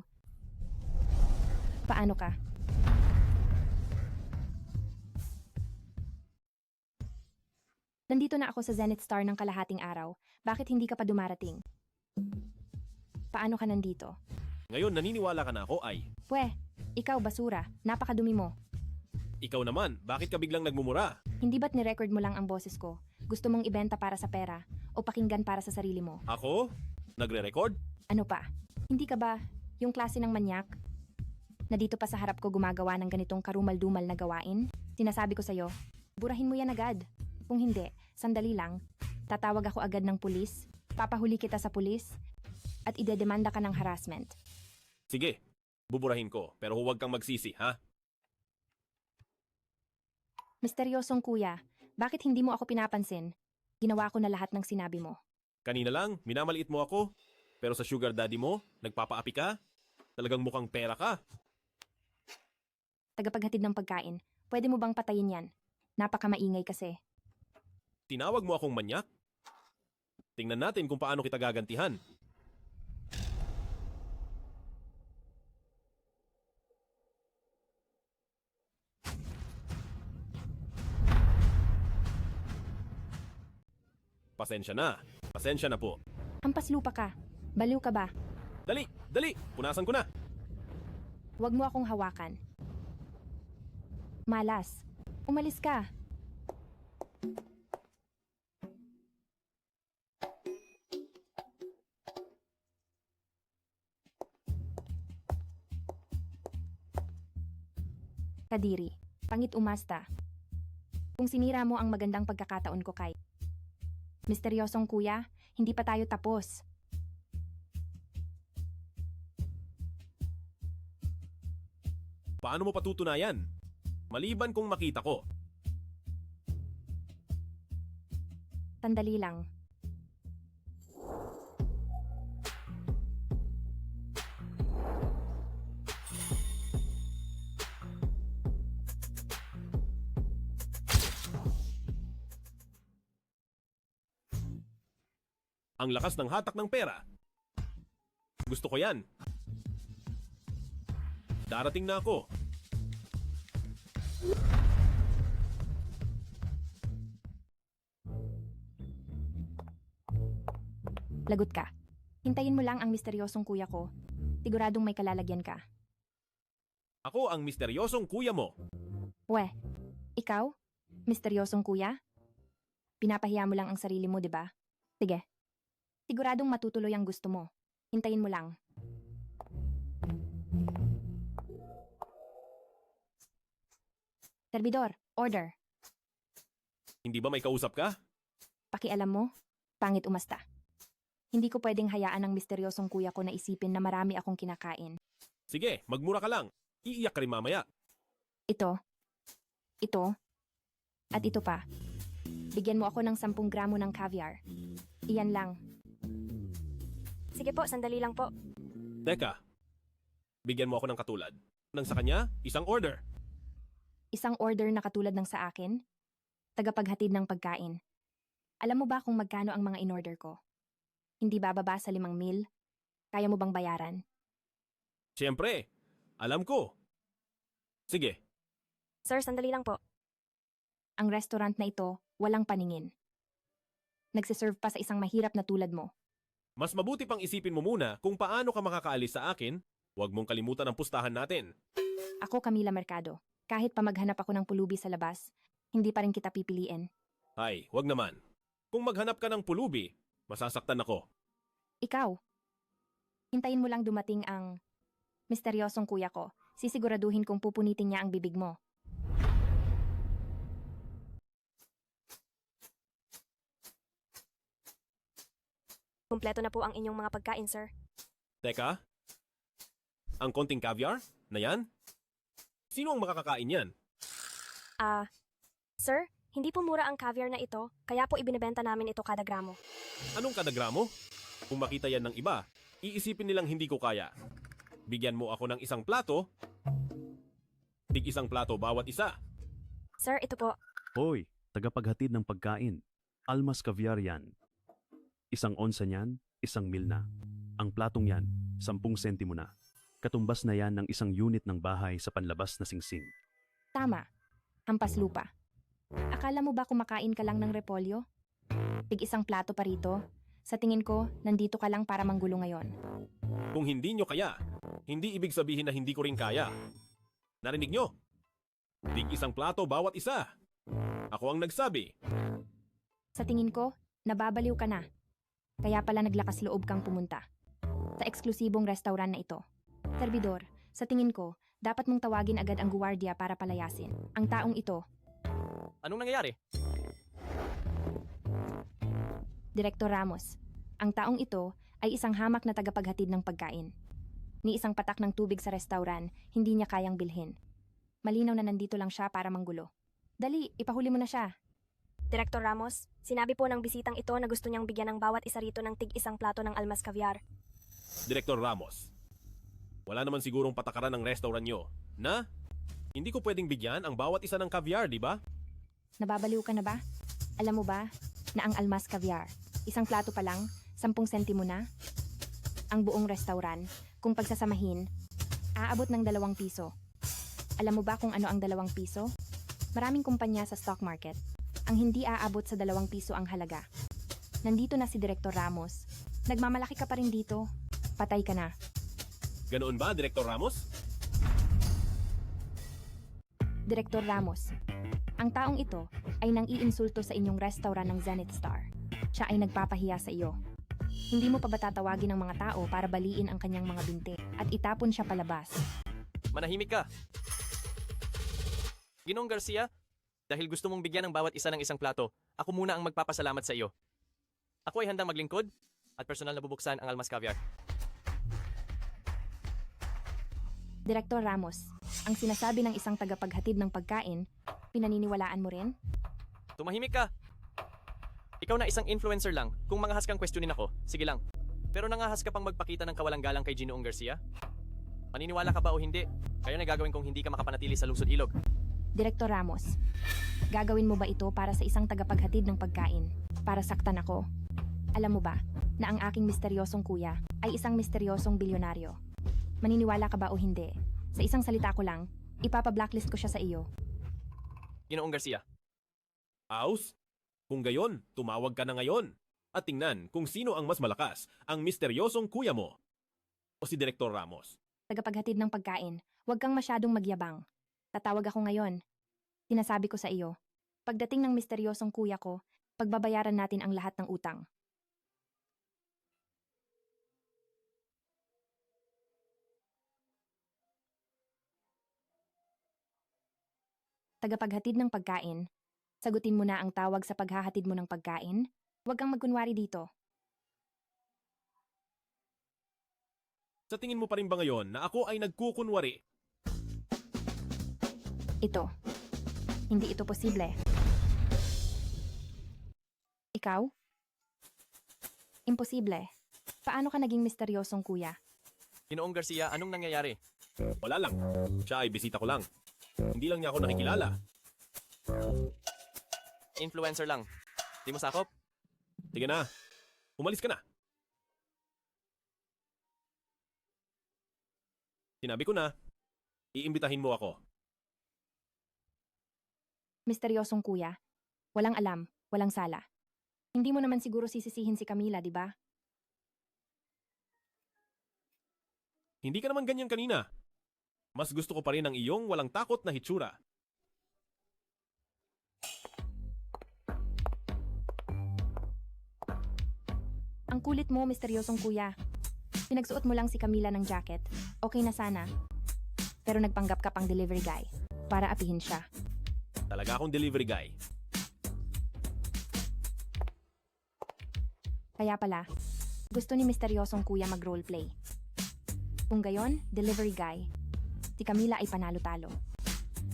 Paano ka? Nandito na ako sa Zenith Star ng kalahating araw. Bakit hindi ka pa dumarating? Paano ka nandito? Ngayon naniniwala ka na ako ay... Ikaw basura. Napakadumi mo. Ikaw naman, bakit ka biglang nagmumura? Hindi ba't ni-record mo lang ang boses ko? Gusto mong ibenta para sa pera o pakinggan para sa sarili mo? Ako? Nagre-record? Ano pa? Hindi ka ba yung klase ng manyak na dito pa sa harap ko gumagawa ng ganitong karumal-dumal na gawain? Sinasabi ko sa'yo, burahin mo yan agad. Kung hindi, sandali lang, tatawag ako agad ng pulis, papahuli kita sa pulis, at idedemanda ka ng harassment. Sige, buburahin ko, pero huwag kang magsisi, ha? Misteryosong kuya, bakit hindi mo ako pinapansin? Ginawa ko na lahat ng sinabi mo. Kanina lang, minamaliit mo ako. Pero sa sugar daddy mo, nagpapaapi ka? Talagang mukhang pera ka. Tagapaghatid ng pagkain, pwede mo bang patayin yan? Napakamaingay kasi. Tinawag mo akong manyak? Tingnan natin kung paano kita gagantihan. Pasensya na. Pasensya na po. Hampas lupa ka. Baliw ka ba? Dali! Dali! Punasan ko na! Huwag mo akong hawakan. Malas. Umalis ka. Kadiri, pangit umasta. Kung sinira mo ang magandang pagkakataon ko kay Misteryosong kuya, hindi pa tayo tapos. Paano mo patutunayan? Maliban kung makita ko. Sandali lang. Ang lakas ng hatak ng pera. Gusto ko yan. Darating na ako. Lagot ka. Hintayin mo lang ang misteryosong kuya ko. Siguradong may kalalagyan ka. Ako ang misteryosong kuya mo. Weh, ikaw? Misteryosong kuya? Pinapahiya mo lang ang sarili mo, di ba? Sige. Siguradong matutuloy ang gusto mo. Hintayin mo lang. Servidor, order. Hindi ba may kausap ka? Pakialam mo, pangit umasta. Hindi ko pwedeng hayaan ang misteryosong kuya ko na isipin na marami akong kinakain. Sige, magmura ka lang. Iiyak ka rin mamaya. Ito, at ito pa. Bigyan mo ako ng 10 gramo ng caviar. Iyan lang. Sige po, sandali lang po. Teka, bigyan mo ako ng katulad. Nang sa kanya, isang order. Isang order na katulad ng sa akin? Tagapaghatid ng pagkain. Alam mo ba kung magkano ang mga in-order ko? Hindi bababa sa 5,000? Kaya mo bang bayaran? Siyempre, alam ko. Sige. Sir, sandali lang po. Ang restaurant na ito, walang paningin. Nagsiserve pa sa isang mahirap na tulad mo. Mas mabuti pang isipin mo muna kung paano ka makakaalis sa akin. Huwag mong kalimutan ang pustahan natin. Ako, Camila Mercado. Kahit pa maghanap ako ng pulubi sa labas, hindi pa rin kita pipiliin. Ay, wag naman. Kung maghanap ka ng pulubi, masasaktan ako. Ikaw. Hintayin mo lang dumating ang misteryosong kuya ko. Sisiguraduhin kong pupunitin niya ang bibig mo. Kumpleto na po ang inyong mga pagkain, sir. Teka, ang konting caviar na yan? Sino ang makakakain yan? Sir, hindi po mura ang caviar na ito, kaya po ibinebenta namin ito kada gramo. Anong kada gramo? Kung makita yan ng iba, iisipin nilang hindi ko kaya. Bigyan mo ako ng isang plato, tig-isang plato bawat isa. Sir, ito po. Hoy, tagapaghatid ng pagkain. Almas caviar yan. 1 onsa niyan, 1,000 na. Ang platong yan, 10 sentimo na. Katumbas na yan ng 1 unit ng bahay sa panlabas na singsing. Tama. Hampas lupa. Akala mo ba kumakain ka lang ng repolyo? Tig-isang plato pa rito. Sa tingin ko, nandito ka lang para manggulo ngayon. Kung hindi nyo kaya, hindi ibig sabihin na hindi ko rin kaya. Narinig nyo? Tig isang plato bawat isa. Ako ang nagsabi. Sa tingin ko, nababaliw ka na. Kaya pala naglakas loob kang pumunta. Sa eksklusibong restaurant na ito. Serbidor, sa tingin ko, dapat mong tawagin agad ang guwardiya para palayasin. Ang taong ito, Anong nangyayari? Direktor Ramos. Ang taong ito ay isang hamak na tagapaghatid ng pagkain. Ni isang patak ng tubig sa restaurant, hindi niya kayang bilhin. Malinaw na nandito lang siya para manggulo. Dali, ipahuli mo na siya. Direktor Ramos, sinabi po ng bisitang ito na gusto niyang bigyan ng bawat isa rito ng tig isang plato ng almas caviar. Direktor Ramos, wala naman sigurong patakaran ng restaurant nyo na hindi ko pwedeng bigyan ang bawat isa ng caviar, di ba? Nababaliw ka na ba? Alam mo ba na ang almas caviar, isang plato pa lang, 10 sentimo na? Ang buong restaurant, kung pagsasamahin, aabot ng 2 piso. Alam mo ba kung ano ang 2 piso? Maraming kumpanya sa stock market ang hindi aabot sa 2 piso ang halaga. Nandito na si Direktor Ramos. Nagmamalaki ka pa rin dito. Patay ka na. Ganoon ba, Direktor Ramos? Direktor Ramos, ang taong ito ay nang iinsulto sa inyong restaurant ng Zenith Star. Siya ay nagpapahiya sa iyo. Hindi mo pa ba tatawagin ang mga tao para baliin ang kanyang mga binti at itapon siya palabas? Manahimik ka. Ginoong Garcia, dahil gusto mong bigyan ng bawat isa ng isang plato, ako muna ang magpapasalamat sa iyo. Ako ay handang maglingkod at personal na bubuksan ang almas caviar. Direktor Ramos, ang sinasabi ng isang tagapaghatid ng pagkain, pinaniniwalaan mo rin? Tumahimik ka. Ikaw na isang influencer lang. Kung mangahas kang questionin ako, sige lang. Pero nangahas ka pang magpakita ng kawalang galang kay Ginoong Garcia? Maniniwala ka ba o hindi? Kaya na gagawin kong hindi ka makapanatili sa lungsod ilog. Direktor Ramos, gagawin mo ba ito para sa isang tagapaghatid ng pagkain? Para saktan ako? Alam mo ba na ang aking misteryosong kuya ay isang misteryosong bilyonaryo? Maniniwala ka ba o hindi? Sa isang salita ko lang, ipapa-blacklist ko siya sa iyo. Ginoong Garcia. Aus? Kung gayon, tumawag ka na ngayon. At tingnan kung sino ang mas malakas, ang misteryosong kuya mo o si Direktor Ramos. Tagapaghatid ng pagkain, huwag kang masyadong magyabang. Tatawag ako ngayon. Sinasabi ko sa iyo, pagdating ng misteryosong kuya ko, pagbabayaran natin ang lahat ng utang. Tagapaghatid ng pagkain, sagutin mo na ang tawag sa paghahatid mo ng pagkain. Huwag kang magkunwari dito. Sa tingin mo pa rin ba ngayon na ako ay nagkukunwari? Ito. Hindi ito posible. Ikaw? Imposible. Paano ka naging misteryosong kuya? Ginoong Garcia, anong nangyayari? Wala lang. Siya ay bisita ko lang. Hindi lang niya ako nakikilala. Influencer lang. Di mo sakop? Sige na. Umalis ka na. Sinabi ko na, iimbitahin mo ako. Misteryosong kuya. Walang alam, walang sala. Hindi mo naman siguro sisisihin si Camila, di ba? Hindi ka naman ganyan kanina. Mas gusto ko pa rin ang iyong walang takot na hitsura. Ang kulit mo, misteryosong kuya. Pinagsuot mo lang si Camila ng jacket. Okay na sana. Pero nagpanggap ka pang delivery guy para apihin siya. Talaga akong delivery guy. Kaya pala, gusto ni misteryosong kuya mag-roleplay. Kung gayon, delivery guy, si Camila ay panalo-talo.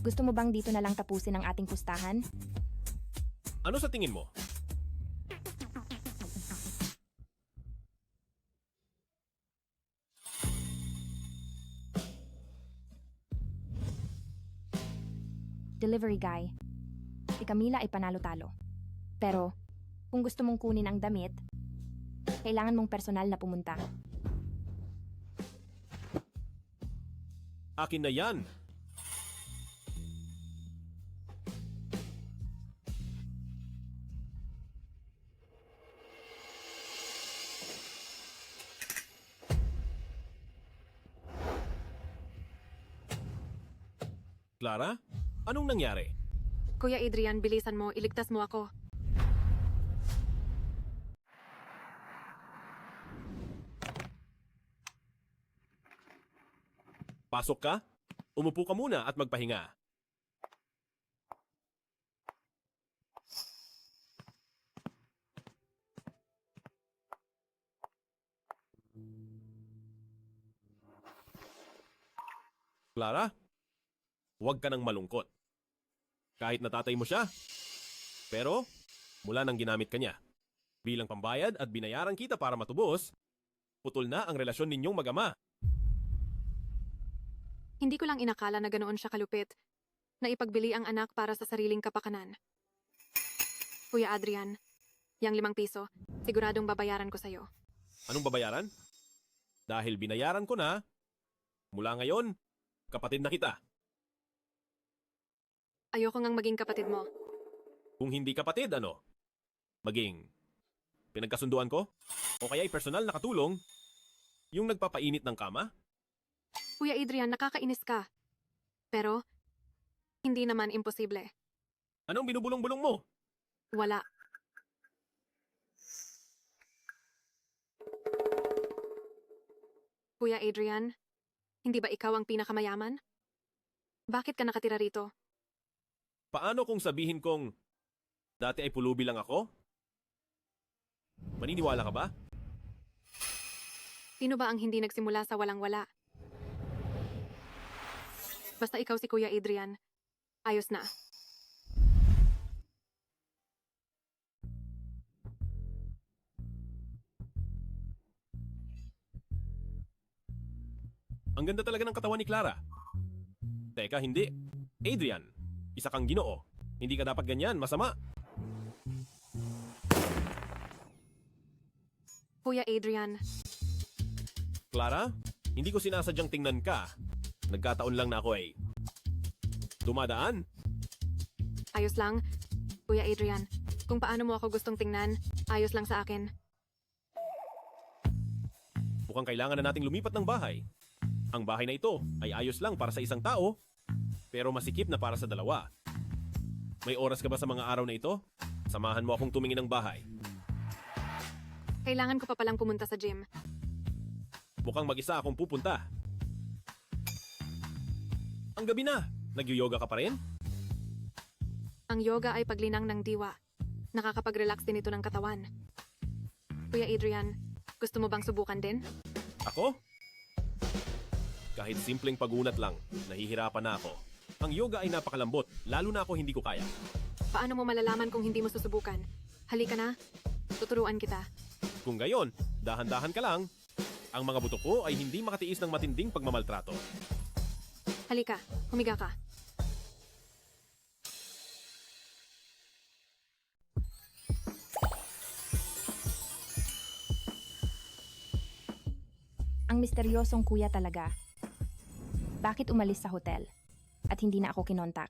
Gusto mo bang dito na lang tapusin ang ating pustahan? Ano sa tingin mo? Delivery guy, si Camila ay panalo-talo. Pero, kung gusto mong kunin ang damit, kailangan mong personal na pumunta. Akin na yan. Clara? Anong nangyari? Kuya Adrian, bilisan mo, iligtas mo ako. Pasok ka? Umupo ka muna at magpahinga. Clara, huwag ka nang malungkot. Kahit natatay mo siya. Pero, mula nang ginamit ka niya, bilang pambayad at binayaran kita para matubos, putol na ang relasyon ninyong mag-ama. Hindi ko lang inakala na ganoon siya kalupit, na ipagbili ang anak para sa sariling kapakanan. Kuya Adrian, yang 5 piso, siguradong babayaran ko sa'yo. Anong babayaran? Dahil binayaran ko na, mula ngayon, kapatid na kita. Ayoko ngang maging kapatid mo. Kung hindi kapatid, ano? Maging pinagkasunduan ko? O kaya'y personal na katulong? Yung nagpapainit ng kama? Kuya Adrian, nakakainis ka. Pero, hindi naman imposible. Anong binubulong-bulong mo? Wala. Kuya Adrian, hindi ba ikaw ang pinakamayaman? Bakit ka nakatira rito? Paano kung sabihin kong dati ay pulubi lang ako? Maniniwala ka ba? Sino ba ang hindi nagsimula sa walang-wala? Basta ikaw si Kuya Adrian, ayos na. Ang ganda talaga ng katawan ni Clara. Teka, hindi. Adrian, isa kang Ginoo. Hindi ka dapat ganyan, masama. Kuya Adrian, Clara, hindi ko sinasadyang tingnan ka. Nagkataon lang na ako ay dumadaan. ayos lang. Kuya Adrian, kung paano mo ako gustong tingnan, ayos lang sa akin. Mukhang kailangan na nating lumipat ng bahay. Ang bahay na ito ay ayos lang para sa isang tao, pero masikip na para sa dalawa. May oras ka ba sa mga araw na ito? Samahan mo akong tumingin ng bahay. Kailangan ko pa palang pumunta sa gym. Mukhang mag-isa akong pupunta. Ang gabi na, nag-yoga ka pa rin? Ang yoga ay paglinang ng diwa. Nakakapag-relax din ito ng katawan. Kuya Adrian, gusto mo bang subukan din? Ako? Kahit simpleng pagunat lang, nahihirapan na ako. Ang yoga ay napakalambot, lalo na ako hindi ko kaya. Paano mo malalaman kung hindi mo susubukan? Halika na, tuturuan kita. Kung gayon, dahan-dahan ka lang. Ang mga buto ko ay hindi makatiis ng matinding pagmamaltrato. Halika, humiga ka. Ang misteryosong kuya talaga. Bakit umalis sa hotel? At hindi na ako kinontak?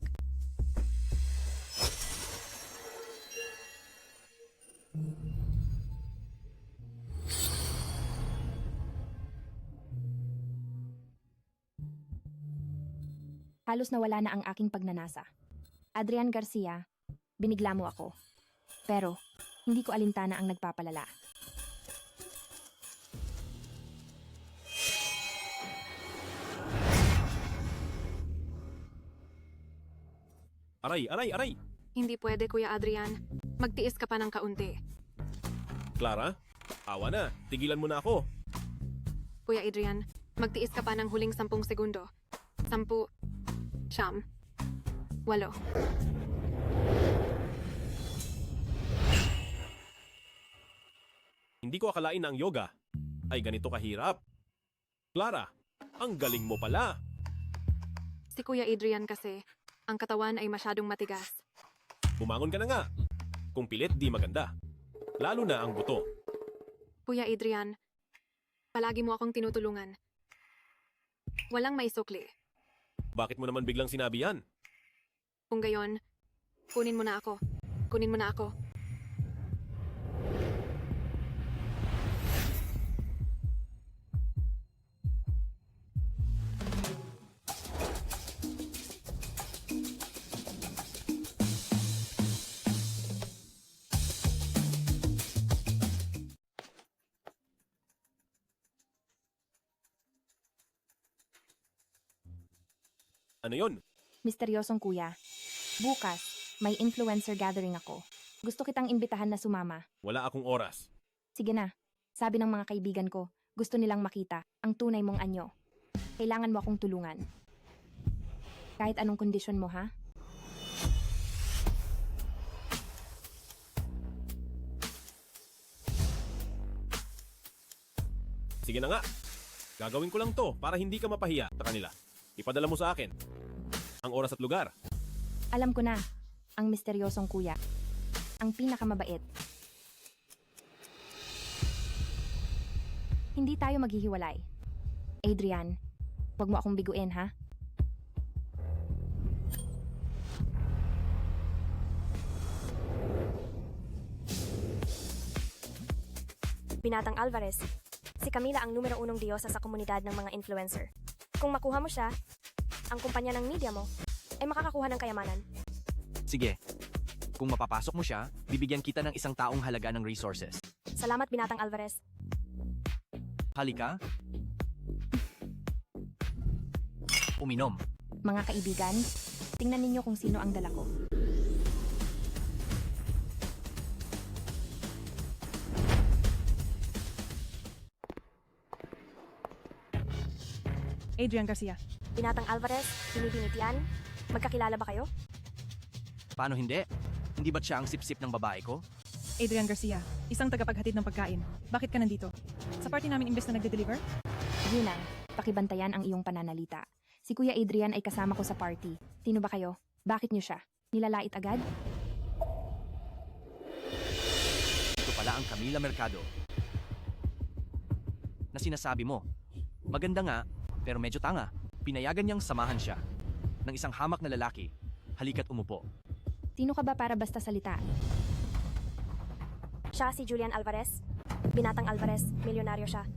Halos nawala na ang aking pagnanasa. Adrian Garcia, binigla mo ako. Pero, hindi ko alintana ang nagpapalala. Aray, aray, aray! Hindi pwede, Kuya Adrian. Magtiis ka pa ng kaunti. Clara, awa na. Tigilan mo na ako. Kuya Adrian, magtiis ka pa ng huling 10 segundo. 10, 9, 8. Hindi ko akalain na ang yoga ay ganito kahirap. Clara, ang galing mo pala. Si Kuya Adrian kasi, ang katawan ay masyadong matigas. Bumangon ka na nga. Kung pilit, di maganda. Lalo na ang buto. Kuya Adrian, palagi mo akong tinutulungan. Walang maisukli. Bakit mo naman biglang sinabi yan? Kung gayon, kunin mo na ako. Kunin mo na ako. Ano yon? Misteryosong kuya. Bukas, may influencer gathering ako. Gusto kitang imbitahan na sumama. Wala akong oras. Sige na. Sabi ng mga kaibigan ko, gusto nilang makita ang tunay mong anyo. Kailangan mo akong tulungan. Kahit anong kondisyon mo, ha? Sige na nga. Gagawin ko lang to para hindi ka mapahiya sa kanila. Ipadala mo sa akin ang oras at lugar. Alam ko na, ang misteryosong kuya. Ang pinakamabait. Hindi tayo maghihiwalay. Adrian, huwag mo akong biguin, ha? Binatang Alvarez, si Camila ang numero 1 diyosa sa komunidad ng mga influencer. Kung makuha mo siya, ang kumpanya ng media mo ay makakakuha ng kayamanan. Sige. Kung mapapasok mo siya, bibigyan kita ng isang taong halaga ng resources. Salamat, Binatang Alvarez. Halika. Uminom. Mga kaibigan, tingnan ninyo kung sino ang dala ko. Adrian Garcia. Binatang Alvarez, binibinitian. Magkakilala ba kayo? Paano hindi? Hindi ba't siya ang sip-sip ng babae ko? Adrian Garcia, isang tagapaghatid ng pagkain. Bakit ka nandito? Sa party namin imbes na nagde-deliver? Yun lang, pakibantayan ang iyong pananalita. Si Kuya Adrian ay kasama ko sa party. Sino ba kayo? Bakit niyo siya? Nilalait agad? Ito pala ang Camila Mercado. Na sinasabi mo. Maganda nga, pero medyo tanga. Pinayagan niyang samahan siya ng isang hamak na lalaki. Halika't umupo. Sino ka ba para basta salita? Siya si Julian Alvarez. Binatang Alvarez, milyonaryo siya.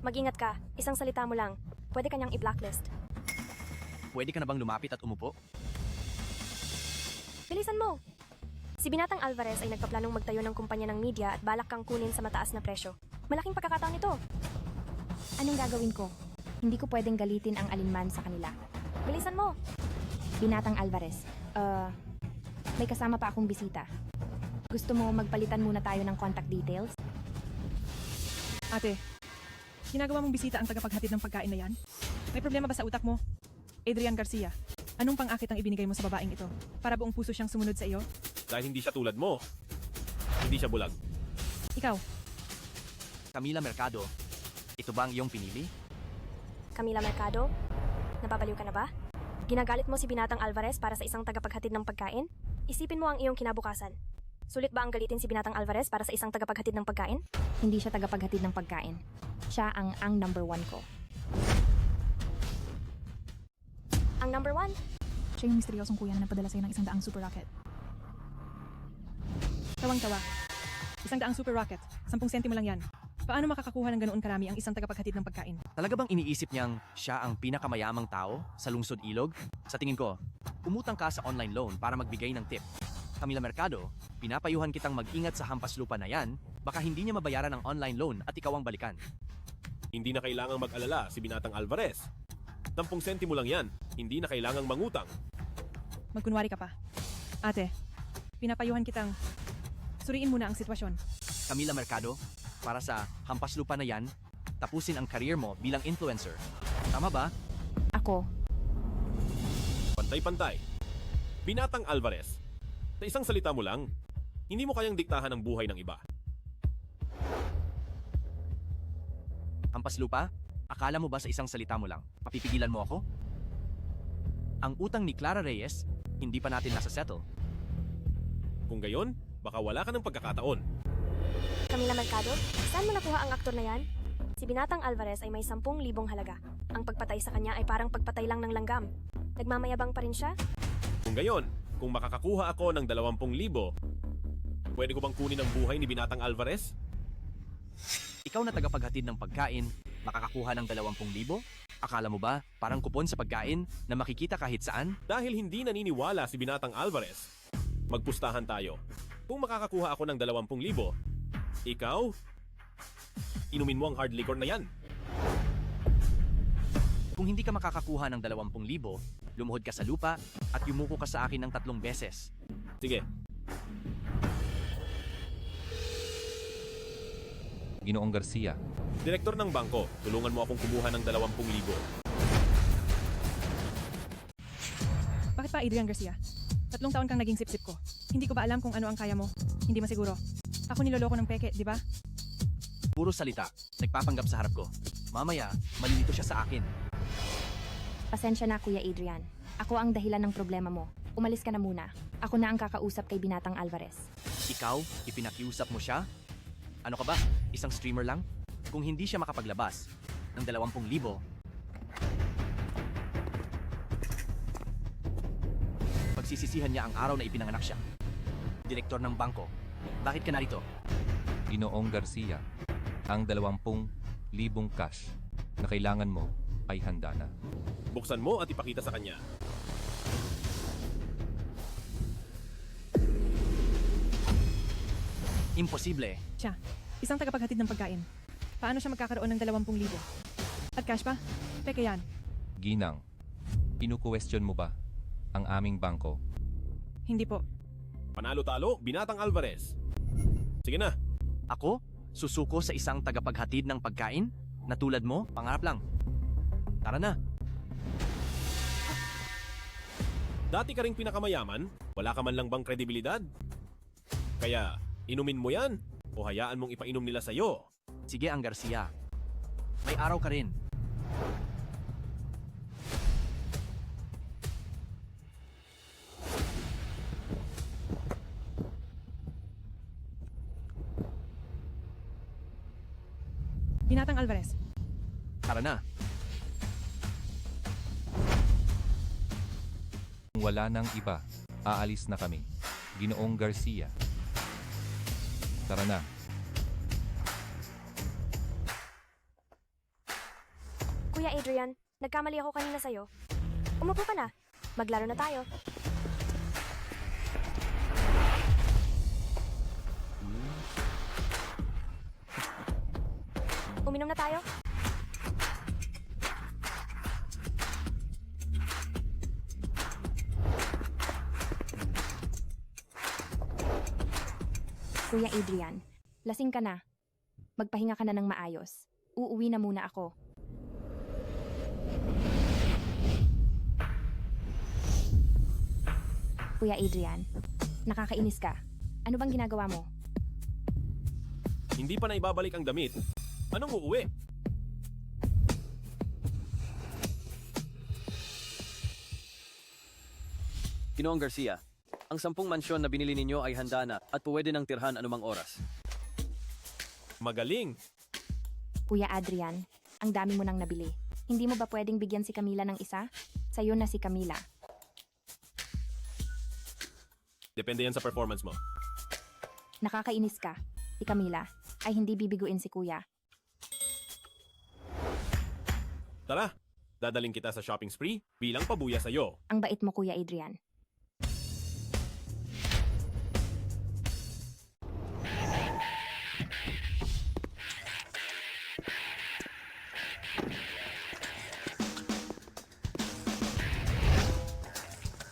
Mag-ingat ka, isang salita mo lang. Pwede kanyang i-blacklist. Pwede ka na bang lumapit at umupo? Bilisan mo! Si Binatang Alvarez ay nagpaplanong magtayo ng kumpanya ng media at balak kang kunin sa mataas na presyo. Malaking pagkakataon ito. Anong gagawin ko? Hindi ko pwedeng galitin ang alinman sa kanila. Bilisan mo! Binatang Alvarez, may kasama pa akong bisita. Gusto mo magpalitan muna tayo ng contact details? Ate, ginagawa mong bisita ang tagapaghatid ng pagkain na yan? May problema ba sa utak mo? Adrian Garcia, anong pang-akit ang ibinigay mo sa babaeng ito? Para buong puso siyang sumunod sa iyo? Dahil hindi siya tulad mo. Hindi siya bulag. Ikaw, Camila Mercado, ito ba ang iyong pinili? Camila Mercado? Nababaliw ka na ba? Ginagalit mo si Binatang Alvarez para sa isang tagapaghatid ng pagkain? Isipin mo ang iyong kinabukasan. Sulit ba ang galitin si Binatang Alvarez para sa isang tagapaghatid ng pagkain? Hindi siya tagapaghatid ng pagkain. Siya ang number 1 ko. Ang number 1? Siya yung misteryosong kuya na nagpadala sa'yo ng 100 super rocket. tawang-tawa. 100 super rocket, 10 sentimo lang yan. Paano makakakuha ng ganoon karami ang isang tagapaghatid ng pagkain? Talaga bang iniisip niyang siya ang pinakamayamang tao sa lungsod Ilog? Sa tingin ko, umutang ka sa online loan para magbigay ng tip. Camila Mercado, pinapayuhan kitang mag-ingat sa hampas lupa na yan, baka hindi niya mabayaran ang online loan at ikaw ang balikan. Hindi na kailangang mag-alala si Binatang Alvarez. 10 sentimo lang yan, hindi na kailangang mangutang. Magkunwari ka pa. Ate, pinapayuhan kitang suriin muna ang sitwasyon. Camila Mercado, para sa hampas lupa na yan, tapusin ang career mo bilang influencer. Tama ba? Ako. Pantay-pantay. Binatang Alvarez. Sa isang salita mo lang, hindi mo kayang diktahan ang buhay ng iba. Hampas lupa? Akala mo ba sa isang salita mo lang, papipigilan mo ako? Ang utang ni Clara Reyes, hindi pa natin nasa settle. Kung gayon, baka wala ka ng pagkakataon. Camila Mercado, saan mo nakuha ang aktor na yan? Si Binatang Alvarez ay may 10,000 halaga. Ang pagpatay sa kanya ay parang pagpatay lang ng langgam. Nagmamayabang pa rin siya? Kung gayon, kung makakakuha ako ng 20,000, pwede ko bang kunin ang buhay ni Binatang Alvarez? Ikaw na tagapaghatid ng pagkain, makakakuha ng 20,000? Akala mo ba parang kupon sa pagkain na makikita kahit saan? Dahil hindi naniniwala si Binatang Alvarez, magpustahan tayo. Kung makakakuha ako ng 20,000, ikaw, inumin mo ang hard liquor na yan. Kung hindi ka makakakuha ng 20,000, Lumuhod ka sa lupa at yumuko ka sa akin ng 3 beses. Sige, Ginoong Garcia, Direktor ng bangko, tulungan mo akong kumuha ng 20,000. Bakit pa, Adrian Garcia? 3 taon kang naging sip-sip ko. Hindi ko ba alam kung ano ang kaya mo? Hindi masiguro. Ako niloloko ng peke, di ba? Puro salita. Nagpapanggap sa harap ko. Mamaya, malilito siya sa akin. Pasensya na, Kuya Adrian. Ako ang dahilan ng problema mo. Umalis ka na muna. Ako na ang kakausap kay Binatang Alvarez. Ikaw, ipinakiusap mo siya? Ano ka ba? Isang streamer lang? Kung hindi siya makapaglabas ng 20,000, pagsisisihan niya ang araw na ipinanganak siya. Direktor ng bangko, bakit ka narito? Ginoong Garcia, ang 20,000 cash na kailangan mo ay handa na. Buksan mo at ipakita sa kanya. Imposible. Siya, isang tagapaghatid ng pagkain. Paano siya magkakaroon ng 20,000? At cash pa? Peke yan. Ginang, inu-question mo ba ang aming bangko? Hindi po. Panalo-talo, Binatang Alvarez. Sige na. Ako? Susuko sa isang tagapaghatid ng pagkain? Na tulad mo, pangarap lang. Tara na. Dati ka ring pinakamayaman, wala ka man lang bang kredibilidad? Kaya, inumin mo yan o hayaan mong ipainom nila sa'yo. Sige, ang Garcia. May araw ka rin. Binatang Alvarez. Tara na. Kung wala nang iba, aalis na kami. Ginoong Garcia. Tara na. Kuya Adrian, nagkamali ako kanina sa'yo. Umupo ka na. Maglaro na tayo. Uminom na tayo? Kuya Adrian, lasing ka na. Magpahinga ka na ng maayos. Uuwi na muna ako. Kuya Adrian, nakakainis ka. Ano bang ginagawa mo? Hindi pa na ibabalik ang damit. Anong uuwi? Ginoong Garcia, ang 10 mansyon na binili ninyo ay handa na at pwede nang tirhan anumang oras. Magaling. Kuya Adrian, ang dami mo nang nabili. Hindi mo ba pwedeng bigyan si Camila ng isa? Sa'yo na si Camila. Depende yan sa performance mo. Nakakainis ka. Si Camila ay hindi bibiguin si Kuya. Tara, dadaling kita sa shopping spree bilang pabuya sa'yo. Ang bait mo, Kuya Adrian.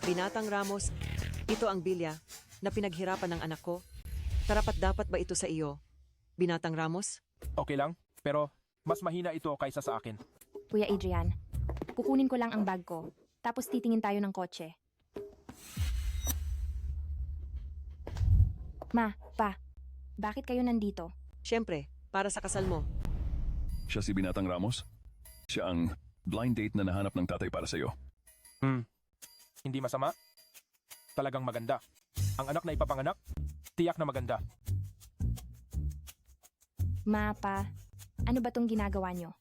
Binatang Ramos, ito ang bilya na pinaghirapan ng anak ko. Karapat-dapat ba ito sa iyo, Binatang Ramos? Okay lang, pero mas mahina ito kaysa sa akin. Kuya Adrian, kukunin ko lang ang bag ko, tapos titingin tayo ng kotse. Ma, pa, bakit kayo nandito? Siyempre, para sa kasal mo. Siya si Binatang Ramos? Siya ang blind date na nahanap ng tatay para sa'yo. Hindi masama? Talagang maganda. Ang anak na ipapanganak, tiyak na maganda. Ma, pa, ano ba tong ginagawa nyo?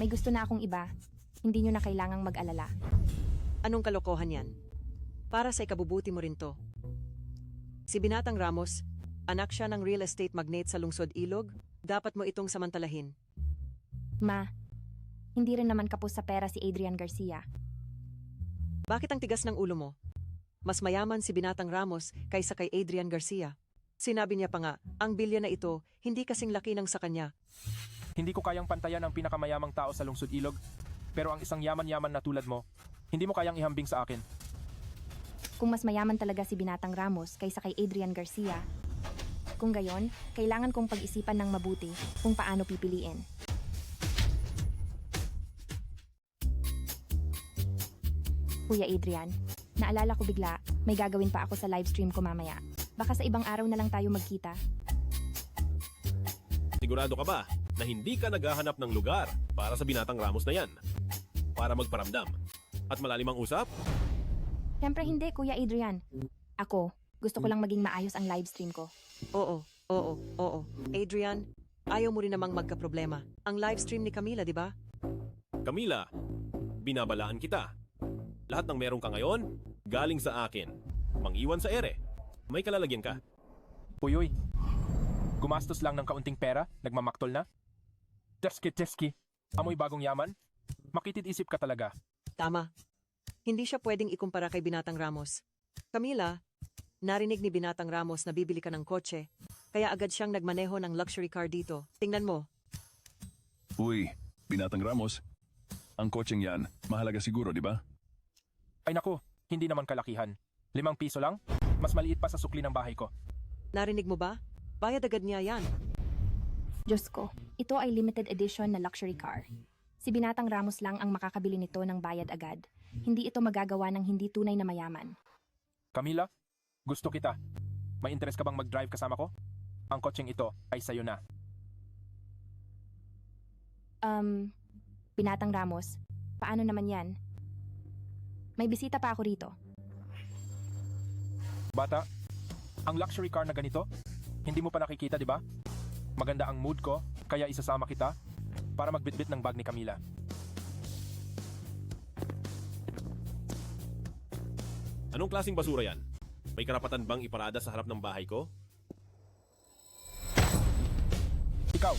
May gusto na akong iba, hindi nyo na kailangang mag-alala. Anong kalokohan yan? Para sa ikabubuti mo rin to. Si Binatang Ramos, anak siya ng real estate magnate sa lungsod Ilog, dapat mo itong samantalahin. Ma, hindi rin naman kapos sa pera si Adrian Garcia. Bakit ang tigas ng ulo mo? Mas mayaman si Binatang Ramos kaysa kay Adrian Garcia. Sinabi niya pa nga, ang bilya na ito, hindi kasing laki ng sa kanya. Hindi ko kayang pantayan ang pinakamayamang tao sa lungsod Ilog, pero ang isang yaman-yaman na tulad mo, Hindi mo kayang ihambing sa akin. Kung mas mayaman talaga si Binatang Ramos kaysa kay Adrian Garcia, kung gayon, kailangan kong pag-isipan ng mabuti kung paano pipiliin. Kuya Adrian, naalala ko bigla, may gagawin pa ako sa livestream ko mamaya. Baka sa ibang araw na lang tayo magkita. Sigurado ka ba na hindi ka naghahanap ng lugar para sa Binatang Ramos na yan? Para magparamdam at malalim ang usap? Siyempre hindi, Kuya Adrian. Ako, gusto ko lang maging maayos ang livestream ko. Oo. Adrian, ayaw mo rin namang magka-problema. Ang livestream ni Camila, di ba? Camila, binabalaan kita. Lahat ng meron ka ngayon, galing sa akin. Mangiwan sa ere. May kalalagyan ka. Uyoy, gumastos lang ng kaunting pera, nagmamaktol na? Teski, amoy bagong yaman? Makitid-isip ka talaga. Tama. Hindi siya pwedeng ikumpara kay Binatang Ramos. Camila, narinig ni Binatang Ramos na bibili ka ng kotse, kaya agad siyang nagmaneho ng luxury car dito. Tingnan mo. Uy, Binatang Ramos. Ang kotseng yan, mahalaga siguro, di ba? Ay nako, hindi naman kalakihan. 5 piso lang? Mas maliit pa sa sukli ng bahay ko. Narinig mo ba? Bayad agad niya yan. Diyos ko, ito ay limited edition na luxury car. Si Binatang Ramos lang ang makakabili nito ng bayad agad. Hindi ito magagawa ng hindi tunay na mayaman. Camila, gusto kita. May interes ka bang mag-drive kasama ko? Ang kotseng ito ay sayo na. Binatang Ramos, paano naman yan? May bisita pa ako rito. Bata, ang luxury car na ganito, hindi mo pa nakikita, di ba? Maganda ang mood ko, kaya isasama kita para magbitbit ng bag ni Camila. Anong klaseng basura yan? May karapatan bang iparada sa harap ng bahay ko? Ikaw!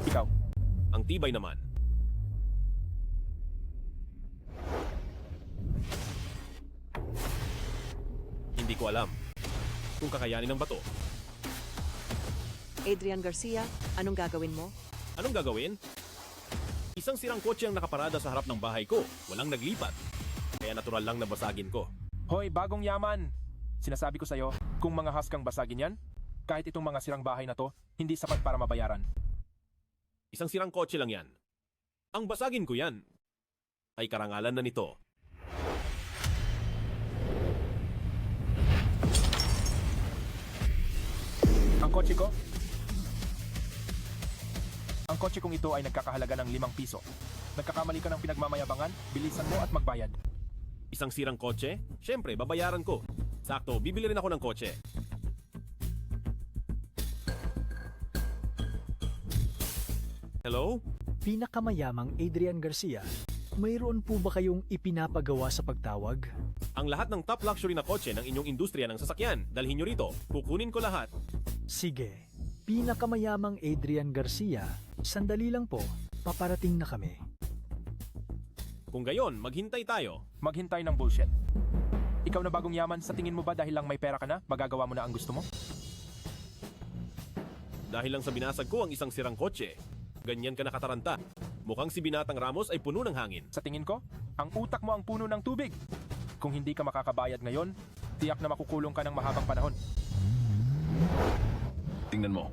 Ikaw! Ang tibay naman. Hindi ko alam kung kakayanin ng bato. Adrian Garcia, anong gagawin mo? Anong gagawin? Isang sirang kotse ang nakaparada sa harap ng bahay ko. Walang naglipat. Kaya natural lang na basagin ko. Hoy, bagong yaman! Sinasabi ko sa'yo, kung mga haskang basagin yan, kahit itong mga sirang bahay na to, hindi sapat para mabayaran. Isang sirang kotse lang yan. Ang basagin ko yan ay karangalan na nito. Ang kotse ko? Ang kotse kong ito ay nagkakahalaga ng 5 piso. Nagkakamali ka ng pinagmamayabangan, bilisan mo at magbayad. Isang sirang kotse? Siyempre, babayaran ko. Sakto, bibili rin ako ng kotse. Hello? Pinakamayamang Adrian Garcia, mayroon po ba kayong ipinapagawa sa pagtawag? Ang lahat ng top luxury na kotse ng inyong industriya ng sasakyan, dalhin nyo rito. Kukunin ko lahat. Sige, pinakamayamang Adrian Garcia, sandali lang po, paparating na kami. Kung gayon, maghintay tayo. Maghintay ng bullshit. Ikaw na bagong yaman, sa tingin mo ba dahil lang may pera ka na, magagawa mo na ang gusto mo? Dahil lang sa binasag ko ang isang sirang kotse, ganyan ka nakataranta. Mukhang si Binatang Ramos ay puno ng hangin. Sa tingin ko, ang utak mo ang puno ng tubig. Kung hindi ka makakabayad ngayon, tiyak na makukulong ka ng mahabang panahon. Tingnan mo.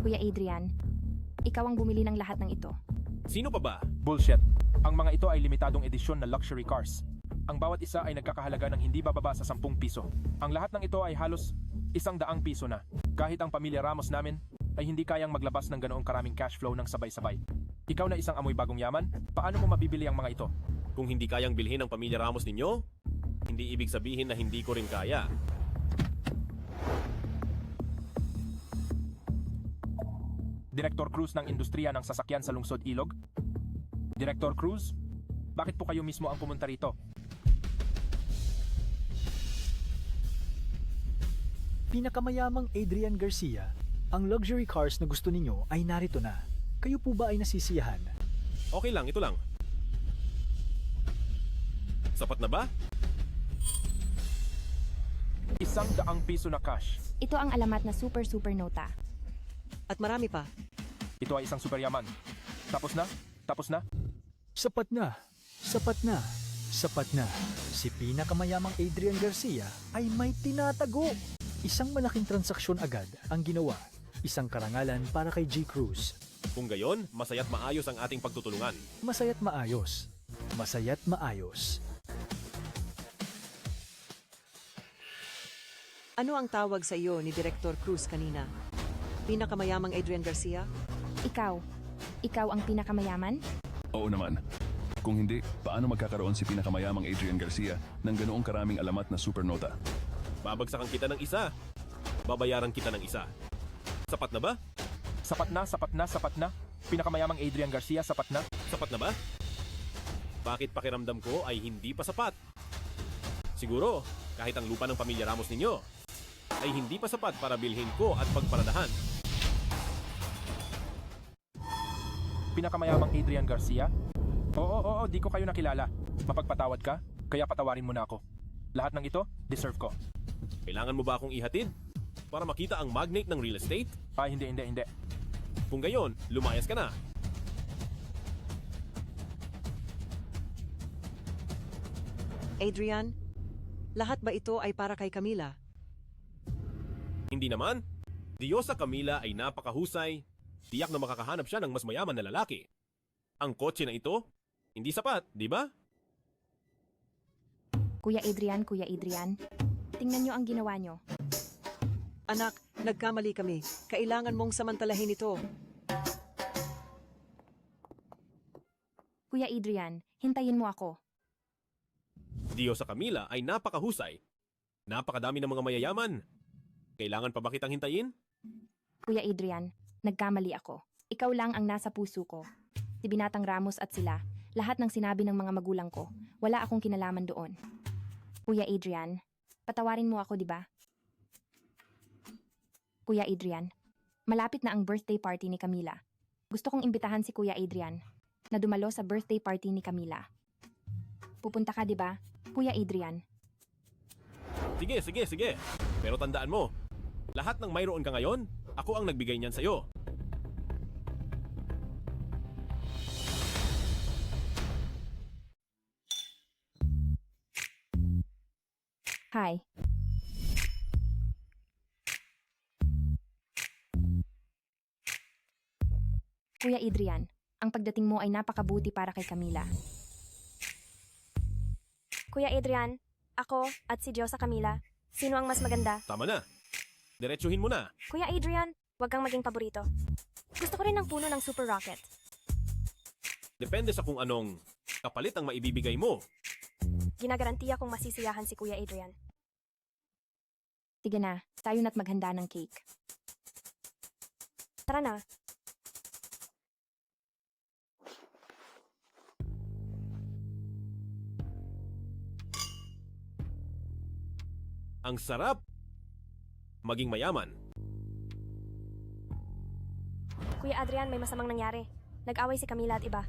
Kuya Adrian, ikaw ang bumili ng lahat ng ito. Sino pa ba? Bullshit. Ang mga ito ay limitadong edisyon na luxury cars. Ang bawat isa ay nagkakahalaga ng hindi bababa sa 10 piso. Ang lahat ng ito ay halos 100 piso na. Kahit ang pamilya Ramos namin ay hindi kayang maglabas ng ganoong karaming cash flow ng sabay-sabay. Ikaw na isang amoy bagong yaman, paano mo mabibili ang mga ito? Kung hindi kayang bilhin ng pamilya Ramos ninyo, hindi ibig sabihin na hindi ko rin kaya. Director Cruz ng industriya ng sasakyan sa Lungsod Ilog? Director Cruz, bakit po kayo mismo ang pumunta rito? Pinakamayamang Adrian Garcia, Ang luxury cars na gusto ninyo ay narito na. Kayo po ba ay nasisiyahan? Okay lang, ito lang. Sapat na ba? 100 piso na cash. Ito ang alamat na super nota. At marami pa. Ito ay isang super yaman. Tapos na? Tapos na? Sapat na. Sapat na. Sapat na. Si pinakamayamang Adrian Garcia ay may tinatago. Isang malaking transaksyon agad ang ginawa. Isang karangalan para kay G. Cruz. Kung gayon, masaya't maayos ang ating pagtutulungan. Masaya't maayos. Masaya't maayos. Ano ang tawag sa iyo ni Director Cruz kanina? Pinakamayamang Adrian Garcia? Ikaw. Ikaw ang pinakamayaman? Oo naman. Kung hindi, paano magkakaroon si pinakamayamang Adrian Garcia ng ganoong karaming alamat na supernota? Babagsakan kita ng isa. Babayaran kita ng isa. Sapat na ba? Sapat na, sapat na, sapat na. Pinakamayamang Adrian Garcia, sapat na. Sapat na ba? Bakit pakiramdam ko ay hindi pa sapat? Siguro, kahit ang lupa ng pamilya Ramos ninyo, ay hindi pa sapat para bilhin ko at pagparadahan. Pinakamayamang Adrian Garcia? Oo, di ko kayo nakilala. Mapagpatawad ka, kaya patawarin mo na ako. Lahat ng ito, deserve ko. Kailangan mo ba akong ihatid? Para makita ang magnate ng real estate? Ay, hindi. Kung gayon, lumayas ka na. Adrian, lahat ba ito ay para kay Camila? Hindi naman. Diyosa Camila ay napakahusay. Tiyak na makakahanap siya ng mas mayaman na lalaki. Ang kotse na ito, hindi sapat, di ba? Kuya Adrian, tingnan nyo ang ginawa nyo. Anak, nagkamali kami. Kailangan mong samantalahin ito. Kuya Adrian, hintayin mo ako. Diyosa Camila ay napakahusay. Napakadami ng mga mayayaman. Kailangan pa ba kitang hintayin? Kuya Adrian, nagkamali ako. Ikaw lang ang nasa puso ko. Si Binatang Ramos at sila, lahat ng sinabi ng mga magulang ko, wala akong kinalaman doon. Kuya Adrian, patawarin mo ako, di ba? Kuya Adrian, malapit na ang birthday party ni Camila. Gusto kong imbitahan si Kuya Adrian na dumalo sa birthday party ni Camila. Pupunta ka, di ba? Kuya Adrian. Sige. Pero tandaan mo, lahat ng mayroon ka ngayon, ako ang nagbigay niyan sa'yo. Hi. Kuya Adrian, ang pagdating mo ay napakabuti para kay Camila. Kuya Adrian, ako at si Diyosa Camila, sino ang mas maganda? Tama na. Diretsuhin mo na. Kuya Adrian, huwag kang maging paborito. Gusto ko rin ng puno ng Super Rocket. Depende sa kung anong kapalit ang maibibigay mo. Ginagarantiya kong masisiyahan si Kuya Adrian. Sige na, tayo na't maghanda ng cake. Tara na. Ang sarap! Maging mayaman. Kuya Adrian, may masamang nangyari. Nag-away si Camila at iba.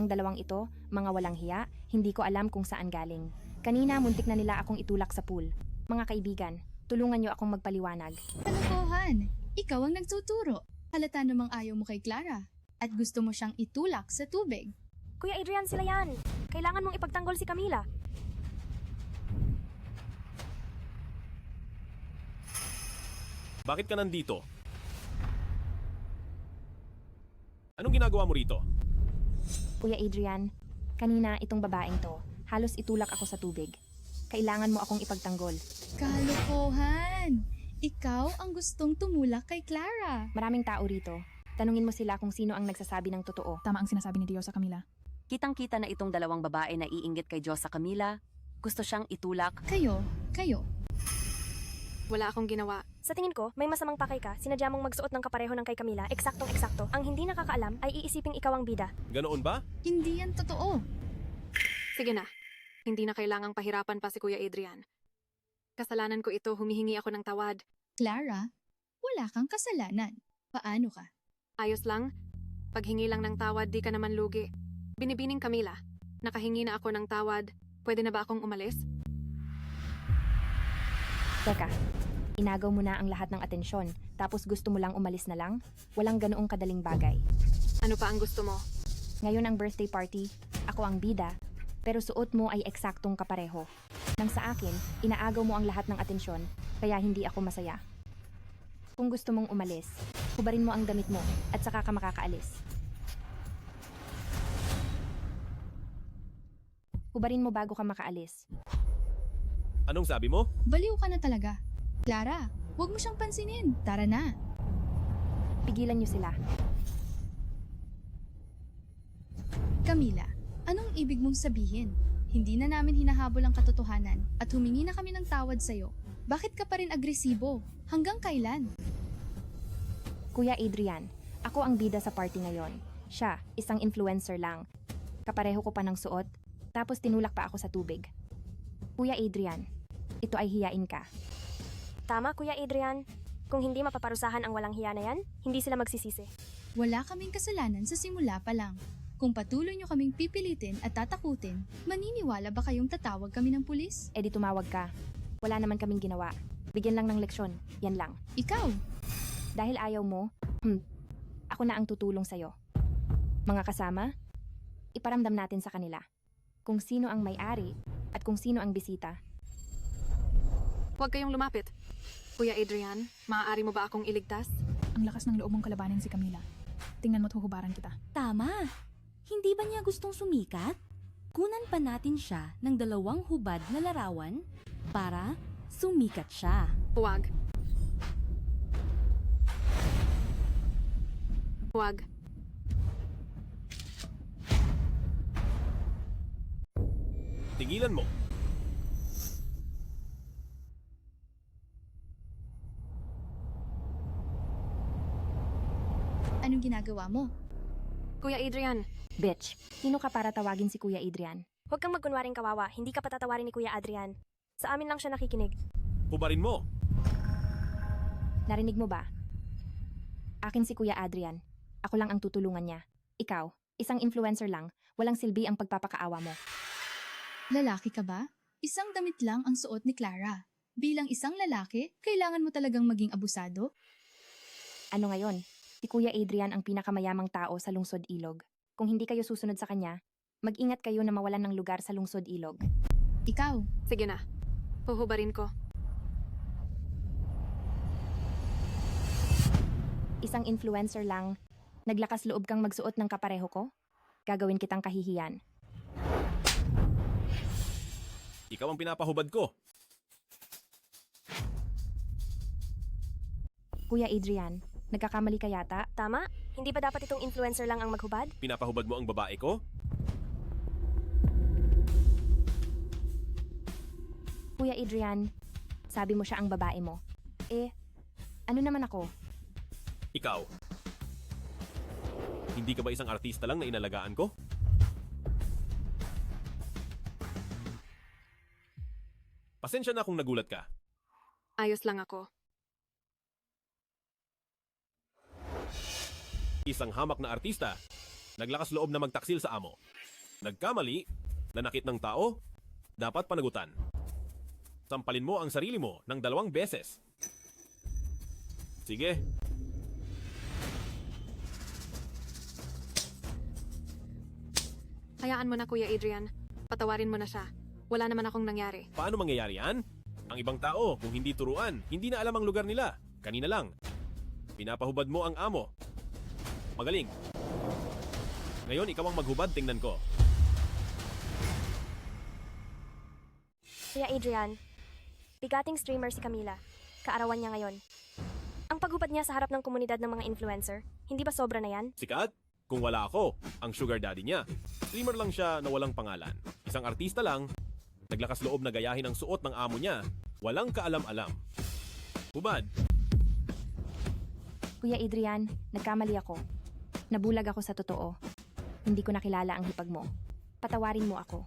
Ang dalawang ito, mga walang hiya, hindi ko alam kung saan galing. Kanina, muntik na nila akong itulak sa pool. Mga kaibigan, tulungan niyo akong magpaliwanag. Kalokohan! Ikaw ang nagtuturo. Halata namang ayaw mo kay Clara. At gusto mo siyang itulak sa tubig. Kuya Adrian, sila yan. Kailangan mong ipagtanggol si Camila. Bakit ka nandito? Anong ginagawa mo rito? Kuya Adrian, kanina itong babaeng to, halos itulak ako sa tubig. Kailangan mo akong ipagtanggol. Kalokohan! Ikaw ang gustong tumulak kay Clara. Maraming tao rito. Tanungin mo sila kung sino ang nagsasabi ng totoo. Tama ang sinasabi ni Diyosa Camila. Kitang-kita na itong dalawang babae na iinggit kay Diyosa Camila. Gusto siyang itulak. Kayo. Wala akong ginawa. Sa tingin ko, may masamang pakay ka. Sinadya mong magsuot ng kapareho ng kay Camila. Eksaktong-eksakto. Ang hindi nakakaalam ay iisiping ikaw ang bida. Ganoon ba? Hindi yan totoo. Sige na. Hindi na kailangang pahirapan pa si Kuya Adrian. Kasalanan ko ito, humihingi ako ng tawad. Clara, wala kang kasalanan. Paano ka? Ayos lang. Paghingi lang ng tawad, di ka naman lugi. Binibining Camila, nakahingi na ako ng tawad. Pwede na ba akong umalis? Teka, inagaw mo na ang lahat ng atensyon, tapos gusto mo lang umalis na lang? Walang ganoong kadaling bagay. Ano pa ang gusto mo? Ngayon ang birthday party, ako ang bida, pero suot mo ay eksaktong kapareho. Nang sa akin, inaagaw mo ang lahat ng atensyon, kaya hindi ako masaya. Kung gusto mong umalis, hubarin mo ang damit mo at saka ka makakaalis. Hubarin mo bago ka makaalis. Anong sabi mo? Baliw ka na talaga. Clara, huwag mo siyang pansinin. Tara na. Pigilan niyo sila. Camila, anong ibig mong sabihin? Hindi na namin hinahabol ang katotohanan at humingi na kami ng tawad sa'yo. Bakit ka pa rin agresibo? Hanggang kailan? Kuya Adrian, ako ang bida sa party ngayon. Siya, isang influencer lang. Kapareho ko pa ng suot, tapos tinulak pa ako sa tubig. Kuya Adrian, ito ay hiyain ka. Tama, Kuya Adrian. Kung hindi mapaparusahan ang walang hiya na yan, hindi sila magsisisi. Wala kaming kasalanan sa simula pa lang. Kung patuloy nyo kaming pipilitin at tatakutin, maniniwala ba kayong tatawag kami ng pulis? Eh di tumawag ka. Wala naman kaming ginawa. Bigyan lang ng leksyon. Yan lang. Ikaw? Dahil ayaw mo, ako na ang tutulong sa'yo. Mga kasama, iparamdam natin sa kanila kung sino ang may-ari at kung sino ang bisita. Huwag kayong lumapit. Kuya Adrian, maaari mo ba akong iligtas? Ang lakas ng loob mong kalabanin si Camila. Tingnan mo't huhubaran kita. Tama. Hindi ba niya gustong sumikat? Kunan pa natin siya ng 2 hubad na larawan para sumikat siya. Huwag. Huwag. Tigilan mo. Anong ginagawa mo? Kuya Adrian. Bitch, sino ka para tawagin si Kuya Adrian? Huwag kang magkunwaring kawawa, hindi ka patatawarin ni Kuya Adrian. Sa amin lang siya nakikinig. Hubarin mo. Narinig mo ba? Akin si Kuya Adrian. Ako lang ang tutulungan niya. Ikaw, isang influencer lang, walang silbi ang pagpapakaawa mo. Lalaki ka ba? Isang damit lang ang suot ni Clara. Bilang isang lalaki, kailangan mo talagang maging abusado? Ano ngayon? Si Kuya Adrian ang pinakamayamang tao sa Lungsod Ilog. Kung hindi kayo susunod sa kanya, mag-ingat kayo na mawalan ng lugar sa Lungsod Ilog. Ikaw? Sige na. Huhubarin ko. Isang influencer lang, naglakas loob kang magsuot ng kapareho ko? Gagawin kitang kahihiyan. Ikaw ang pinapahubad ko. Kuya Adrian, nagkakamali ka yata? Tama? Hindi ba dapat itong influencer lang ang maghubad? Pinapahubad mo ang babae ko? Kuya Adrian, sabi mo siya ang babae mo. Eh, ano naman ako? Ikaw. Hindi ka ba isang artista lang na inalagaan ko? Pasensya na kung nagulat ka. Ayos lang ako. Isang hamak na artista, naglakas loob na magtaksil sa amo. Nagkamali, nanakit ng tao, dapat panagutan. Sampalin mo ang sarili mo ng 2 beses. Sige. Hayaan mo na, Kuya Adrian. Patawarin mo na siya. Wala naman akong nangyari. Paano mangyayari yan? Ang ibang tao, kung hindi turuan, hindi na alam ang lugar nila. Kanina lang. Pinapahubad mo ang amo. Magaling. Ngayon, ikaw ang maghubad, tingnan ko. Kuya Adrian, bigating streamer si Camila. Kaarawan niya ngayon. Ang paghubad niya sa harap ng komunidad ng mga influencer, hindi ba sobra na yan? Sikat? Kung wala ako, ang sugar daddy niya. Streamer lang siya na walang pangalan. Isang artista lang, naglakas loob na gayahin ang suot ng amo niya. Walang kaalam-alam. Hubad. Kuya Adrian, nagkamali ako. Nabulag ako sa totoo. Hindi ko nakilala ang hipag mo. Patawarin mo ako.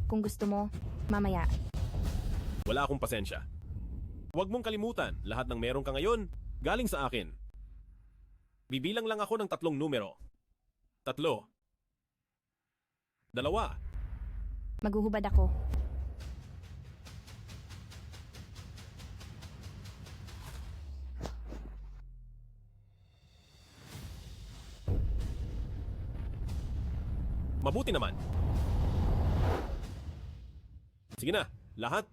Kung gusto mo, mamaya, Wala akong pasensya. Huwag mong kalimutan, lahat ng meron ka ngayon, galing sa akin. Bibilang lang ako ng 3 numero. 3. 2. Maghuhubad ako. Mabuti naman. Sige na, lahat.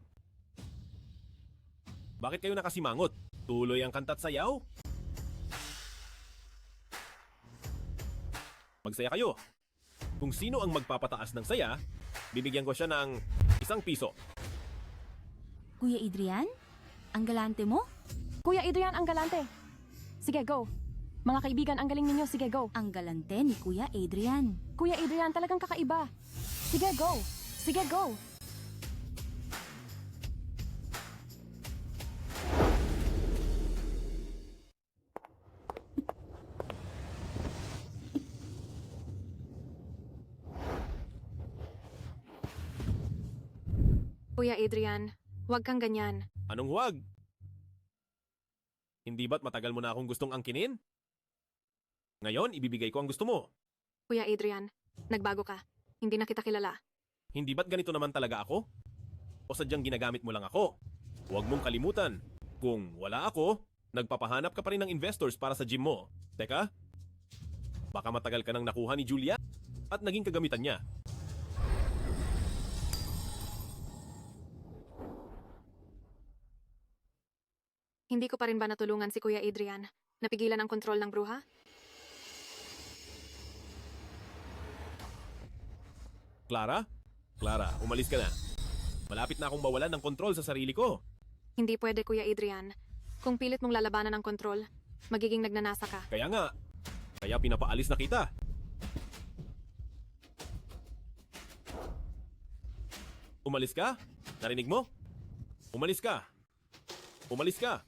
Bakit kayo nakasimangot? Tuloy ang kanta't sayaw? Magsaya kayo. Kung sino ang magpapataas ng saya, bibigyan ko siya ng 1 piso. Kuya Adrian? Ang galante mo? Kuya Adrian, ang galante. Sige, go. Mga kaibigan, ang galing ninyo. Sige, go. Ang galante ni Kuya Adrian. Kuya Adrian, talagang kakaiba. Sige, go. Sige, go. Kuya Adrian, huwag kang ganyan. Anong huwag? Hindi ba't matagal mo na akong gustong angkinin? Ngayon, ibibigay ko ang gusto mo. Kuya Adrian, nagbago ka. Hindi na kita kilala. Hindi ba't ganito naman talaga ako? O sadyang ginagamit mo lang ako? Huwag mong kalimutan, kung wala ako, nagpapahanap ka pa rin ng investors para sa gym mo. Teka, baka matagal ka nang nakuha ni Julia at naging kagamitan niya. Hindi ko pa rin ba natulungan si Kuya Adrian? Napigilan ang kontrol ng bruha? Clara? Clara, umalis ka na. Malapit na akong mawalan ng kontrol sa sarili ko. Hindi pwede, Kuya Adrian. Kung pilit mong lalabanan ang kontrol, magiging nagnanasa ka. Kaya nga, kaya pinapaalis na kita. Umalis ka? Narinig mo? Umalis ka. Umalis ka.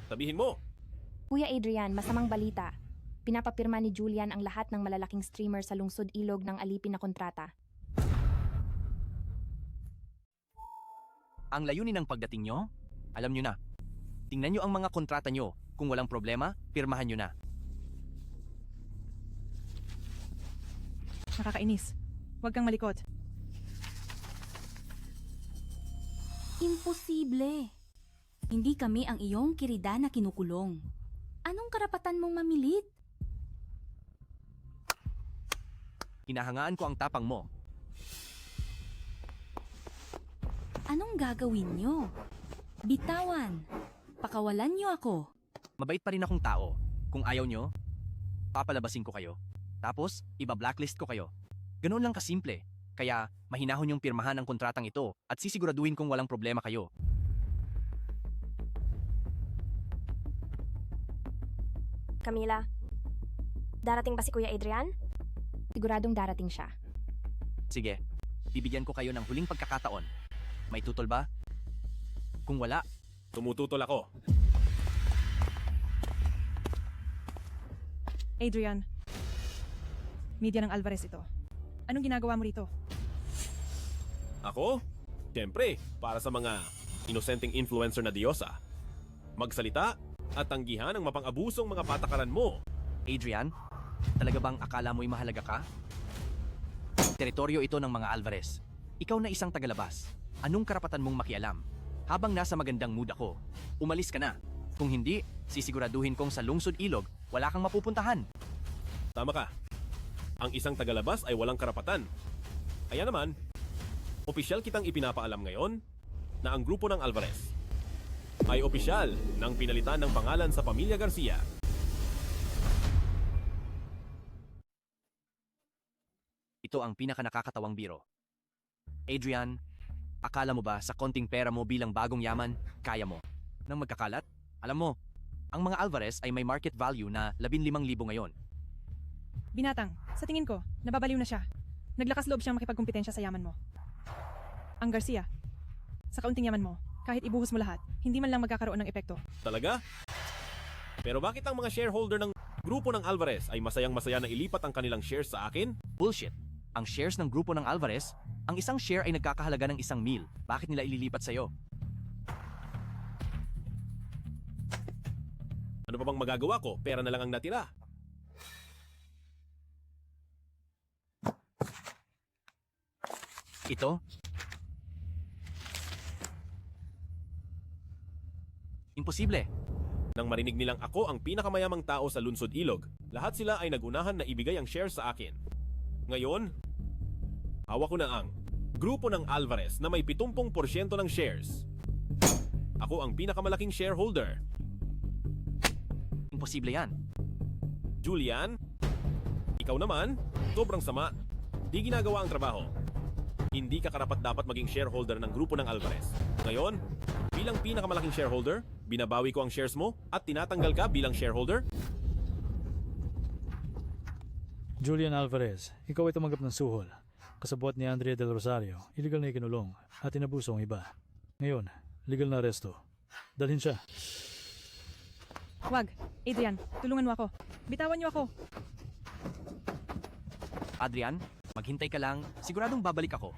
Sabihin mo. Kuya Adrian, masamang balita. Pinapapirma ni Julian ang lahat ng malalaking streamer sa lungsod ilog ng alipin na kontrata. Ang layunin ng pagdating nyo, alam nyo na. Tingnan nyo ang mga kontrata nyo. Kung walang problema, pirmahan nyo na. Nakakainis. Huwag kang malikot. Imposible. Hindi kami ang iyong kirida na kinukulong. Anong karapatan mong mamilit? Hinahangaan ko ang tapang mo. Anong gagawin nyo? Bitawan. Pakawalan nyo ako. Mabait pa rin akong tao. Kung ayaw nyo, papalabasin ko kayo. Tapos, iba-blacklist ko kayo. Ganoon lang kasimple. Kaya, mahinahon yung pirmahan ng kontratang ito at sisiguraduhin kong walang problema kayo. Camila, darating ba si Kuya Adrian? Siguradong darating siya. Sige, bibigyan ko kayo ng huling pagkakataon. May tutol ba? Kung wala, tumututol ako. Adrian, media ng Alvarez ito. Anong ginagawa mo rito? Ako? Siyempre, para sa mga inosenteng influencer na diyosa. Magsalita at tanggihan ang mapang-abusong mga patakaran mo. Adrian, talaga bang akala mo'y mahalaga ka? Teritoryo ito ng mga Alvarez. Ikaw na isang tagalabas. Anong karapatan mong makialam? Habang nasa magandang mood ako, umalis ka na. Kung hindi, sisiguraduhin kong sa lungsod ilog, wala kang mapupuntahan. Tama ka. Ang isang tagalabas ay walang karapatan. Kaya naman, opisyal kitang ipinapaalam ngayon na ang grupo ng Alvarez ay opisyal ng pinalitan ng pangalan sa Pamilya Garcia. Ito ang pinakanakakatawang biro. Adrian, akala mo ba sa konting pera mo bilang bagong yaman, kaya mo? Nang magkakalat? Alam mo, ang mga Alvarez ay may market value na 15,000 ngayon. Binatang, sa tingin ko, nababaliw na siya. Naglakas loob siyang makipagkumpetensya sa yaman mo. ang Garcia. Sa kaunting yaman mo, kahit ibuhos mo lahat, hindi man lang magkakaroon ng epekto. Talaga? Pero bakit ang mga shareholder ng grupo ng Alvarez ay masayang-masaya na ilipat ang kanilang shares sa akin? Bullshit. Ang shares ng grupo ng Alvarez, ang isang share ay nagkakahalaga ng 1,000,000. Bakit nila ililipat sa'yo? Ano pa bang magagawa ko? Pera na lang ang natira. Ito? Imposible. Nang marinig nilang ako ang pinakamayamang tao sa Lunsod Ilog, lahat sila ay nagunahan na ibigay ang shares sa akin. Ngayon, hawak ko na ang grupo ng Alvarez na may 70% ng shares. Ako ang pinakamalaking shareholder. Imposible yan. Julian, ikaw naman, sobrang sama. Di ginagawa ang trabaho. Hindi ka karapat-dapat maging shareholder ng grupo ng Alvarez. Ngayon, bilang pinakamalaking shareholder, binabawi ko ang shares mo at tinatanggal ka bilang shareholder? Julian Alvarez, ikaw ay tumanggap ng suhol. Kasabot ni Andrea Del Rosario, illegal na ikinulong at inabuso ang iba. Ngayon, legal na aresto. Dalhin siya. Wag, Adrian, tulungan mo ako. Bitawan niyo ako. Adrian, maghintay ka lang. Siguradong babalik ako.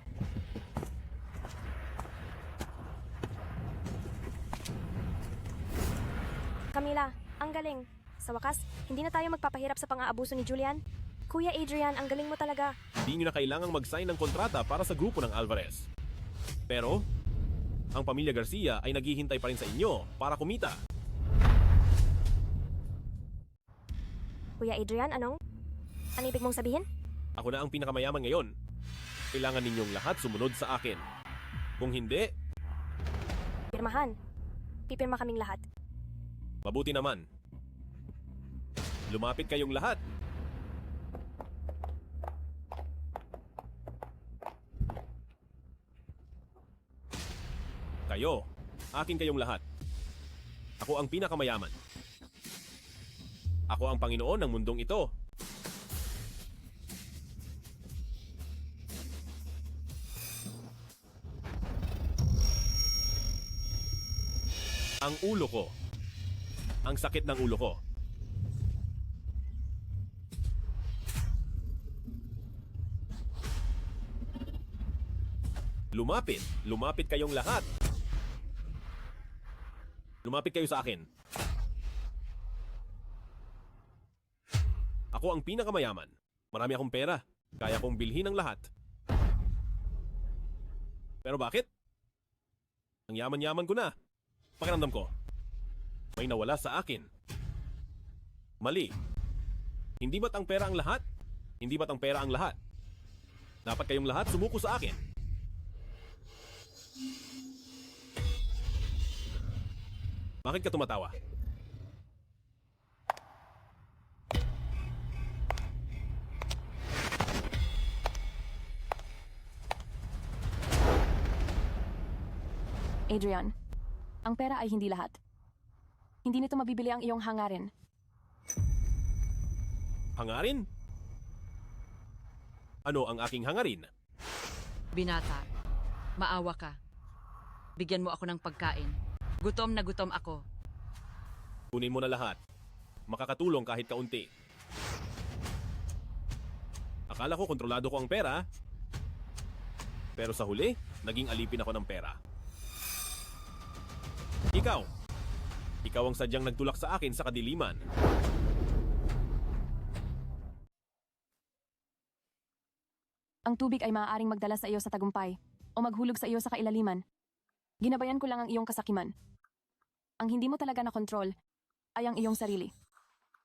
Camila, ang galing. Sa wakas, hindi na tayo magpapahirap sa pang-aabuso ni Julian. Kuya Adrian, ang galing mo talaga. Hindi nyo na kailangang mag-sign ng kontrata para sa grupo ng Alvarez. Pero, ang pamilya Garcia ay naghihintay pa rin sa inyo para kumita. Kuya Adrian, Ano ibig mong sabihin? Ako na ang pinakamayaman ngayon. Kailangan ninyong lahat sumunod sa akin. Kung hindi, Pirmahan. Pipirma kaming lahat. mabuti naman. Lumapit kayong lahat. Kayo, akin kayong lahat. Ako ang pinakamayaman. Ako ang Panginoon ng mundong ito. Ang ulo ko. Ang sakit ng ulo ko. Lumapit. Lumapit kayong lahat. Lumapit kayo sa akin. Ako ang pinakamayaman. Marami akong pera. Kaya kong bilhin ang lahat. Pero bakit? Ang yaman-yaman ko na. Pakiramdam ko, may nawala sa akin. Mali. Hindi ba't ang pera ang lahat? Hindi ba't ang pera ang lahat? Dapat kayong lahat sumuko sa akin. Bakit ka tumatawa? Adrian, ang pera ay hindi lahat. Hindi nito mabibili ang iyong hangarin. Hangarin? Ano ang aking hangarin? Binata, maawa ka. Bigyan mo ako ng pagkain. Gutom na gutom ako. Kunin mo na lahat. Makakatulong kahit kaunti. Akala ko kontrolado ko ang pera. Pero sa huli, naging alipin ako ng pera. Ikaw ang sadyang nagtulak sa akin sa kadiliman. Ang tubig ay maaaring magdala sa iyo sa tagumpay o maghulog sa iyo sa kailaliman. Ginabayan ko lang ang iyong kasakiman. Ang hindi mo talaga na kontrol ay ang iyong sarili.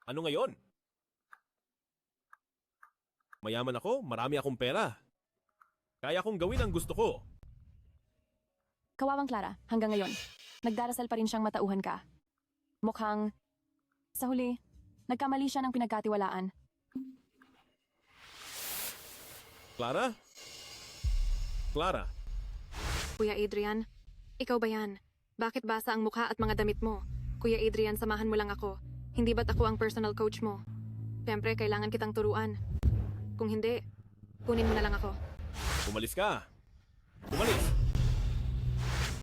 Ano ngayon? Mayaman ako, marami akong pera. Kaya kong gawin ang gusto ko. Kawawang Clara, hanggang ngayon, nagdarasal pa rin siyang matauhan ka. Mukhang, sa huli, nagkamali siya ng pinagkatiwalaan. Clara? Clara? Kuya Adrian, ikaw ba yan? Bakit basa ang mukha at mga damit mo? Kuya Adrian, samahan mo lang ako. Hindi ba't ako ang personal coach mo? Siyempre, kailangan kitang turuan. Kung hindi, kunin mo na lang ako. Umalis ka. Umalis.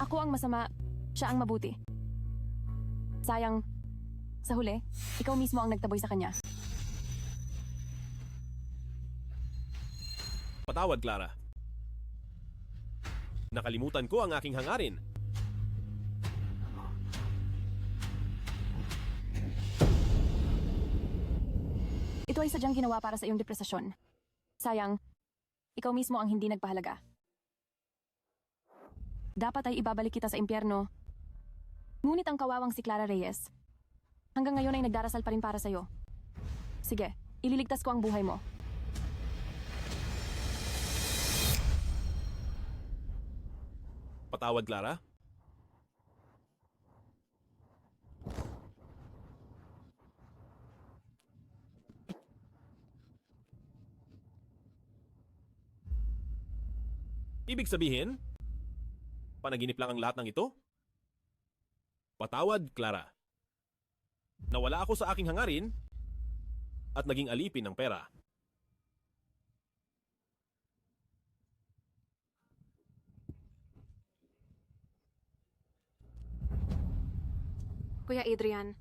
Ako ang masama, siya ang mabuti. Sayang, sa huli, ikaw mismo ang nagtaboy sa kanya. Patawad, Clara. Nakalimutan ko ang aking hangarin. Ito ay sadyang ginawa para sa iyong depresasyon. Sayang, ikaw mismo ang hindi nagpahalaga. Dapat ay ibabalik kita sa impyerno. Ngunit ang kawawang si Clara Reyes, hanggang ngayon ay nagdarasal pa rin para sa'yo. Sige, ililigtas ko ang buhay mo. Patawad, Clara. Ibig sabihin, panaginip lang ang lahat ng ito? Patawad, Clara. Nawala ako sa aking hangarin at naging alipin ng pera. Kuya Adrian,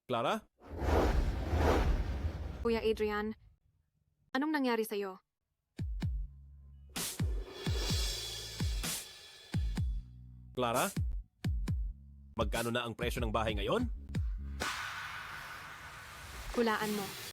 Clara? Kuya Adrian, anong nangyari sa'yo? Clara? Magkano na ang presyo ng bahay ngayon? Hulaan mo.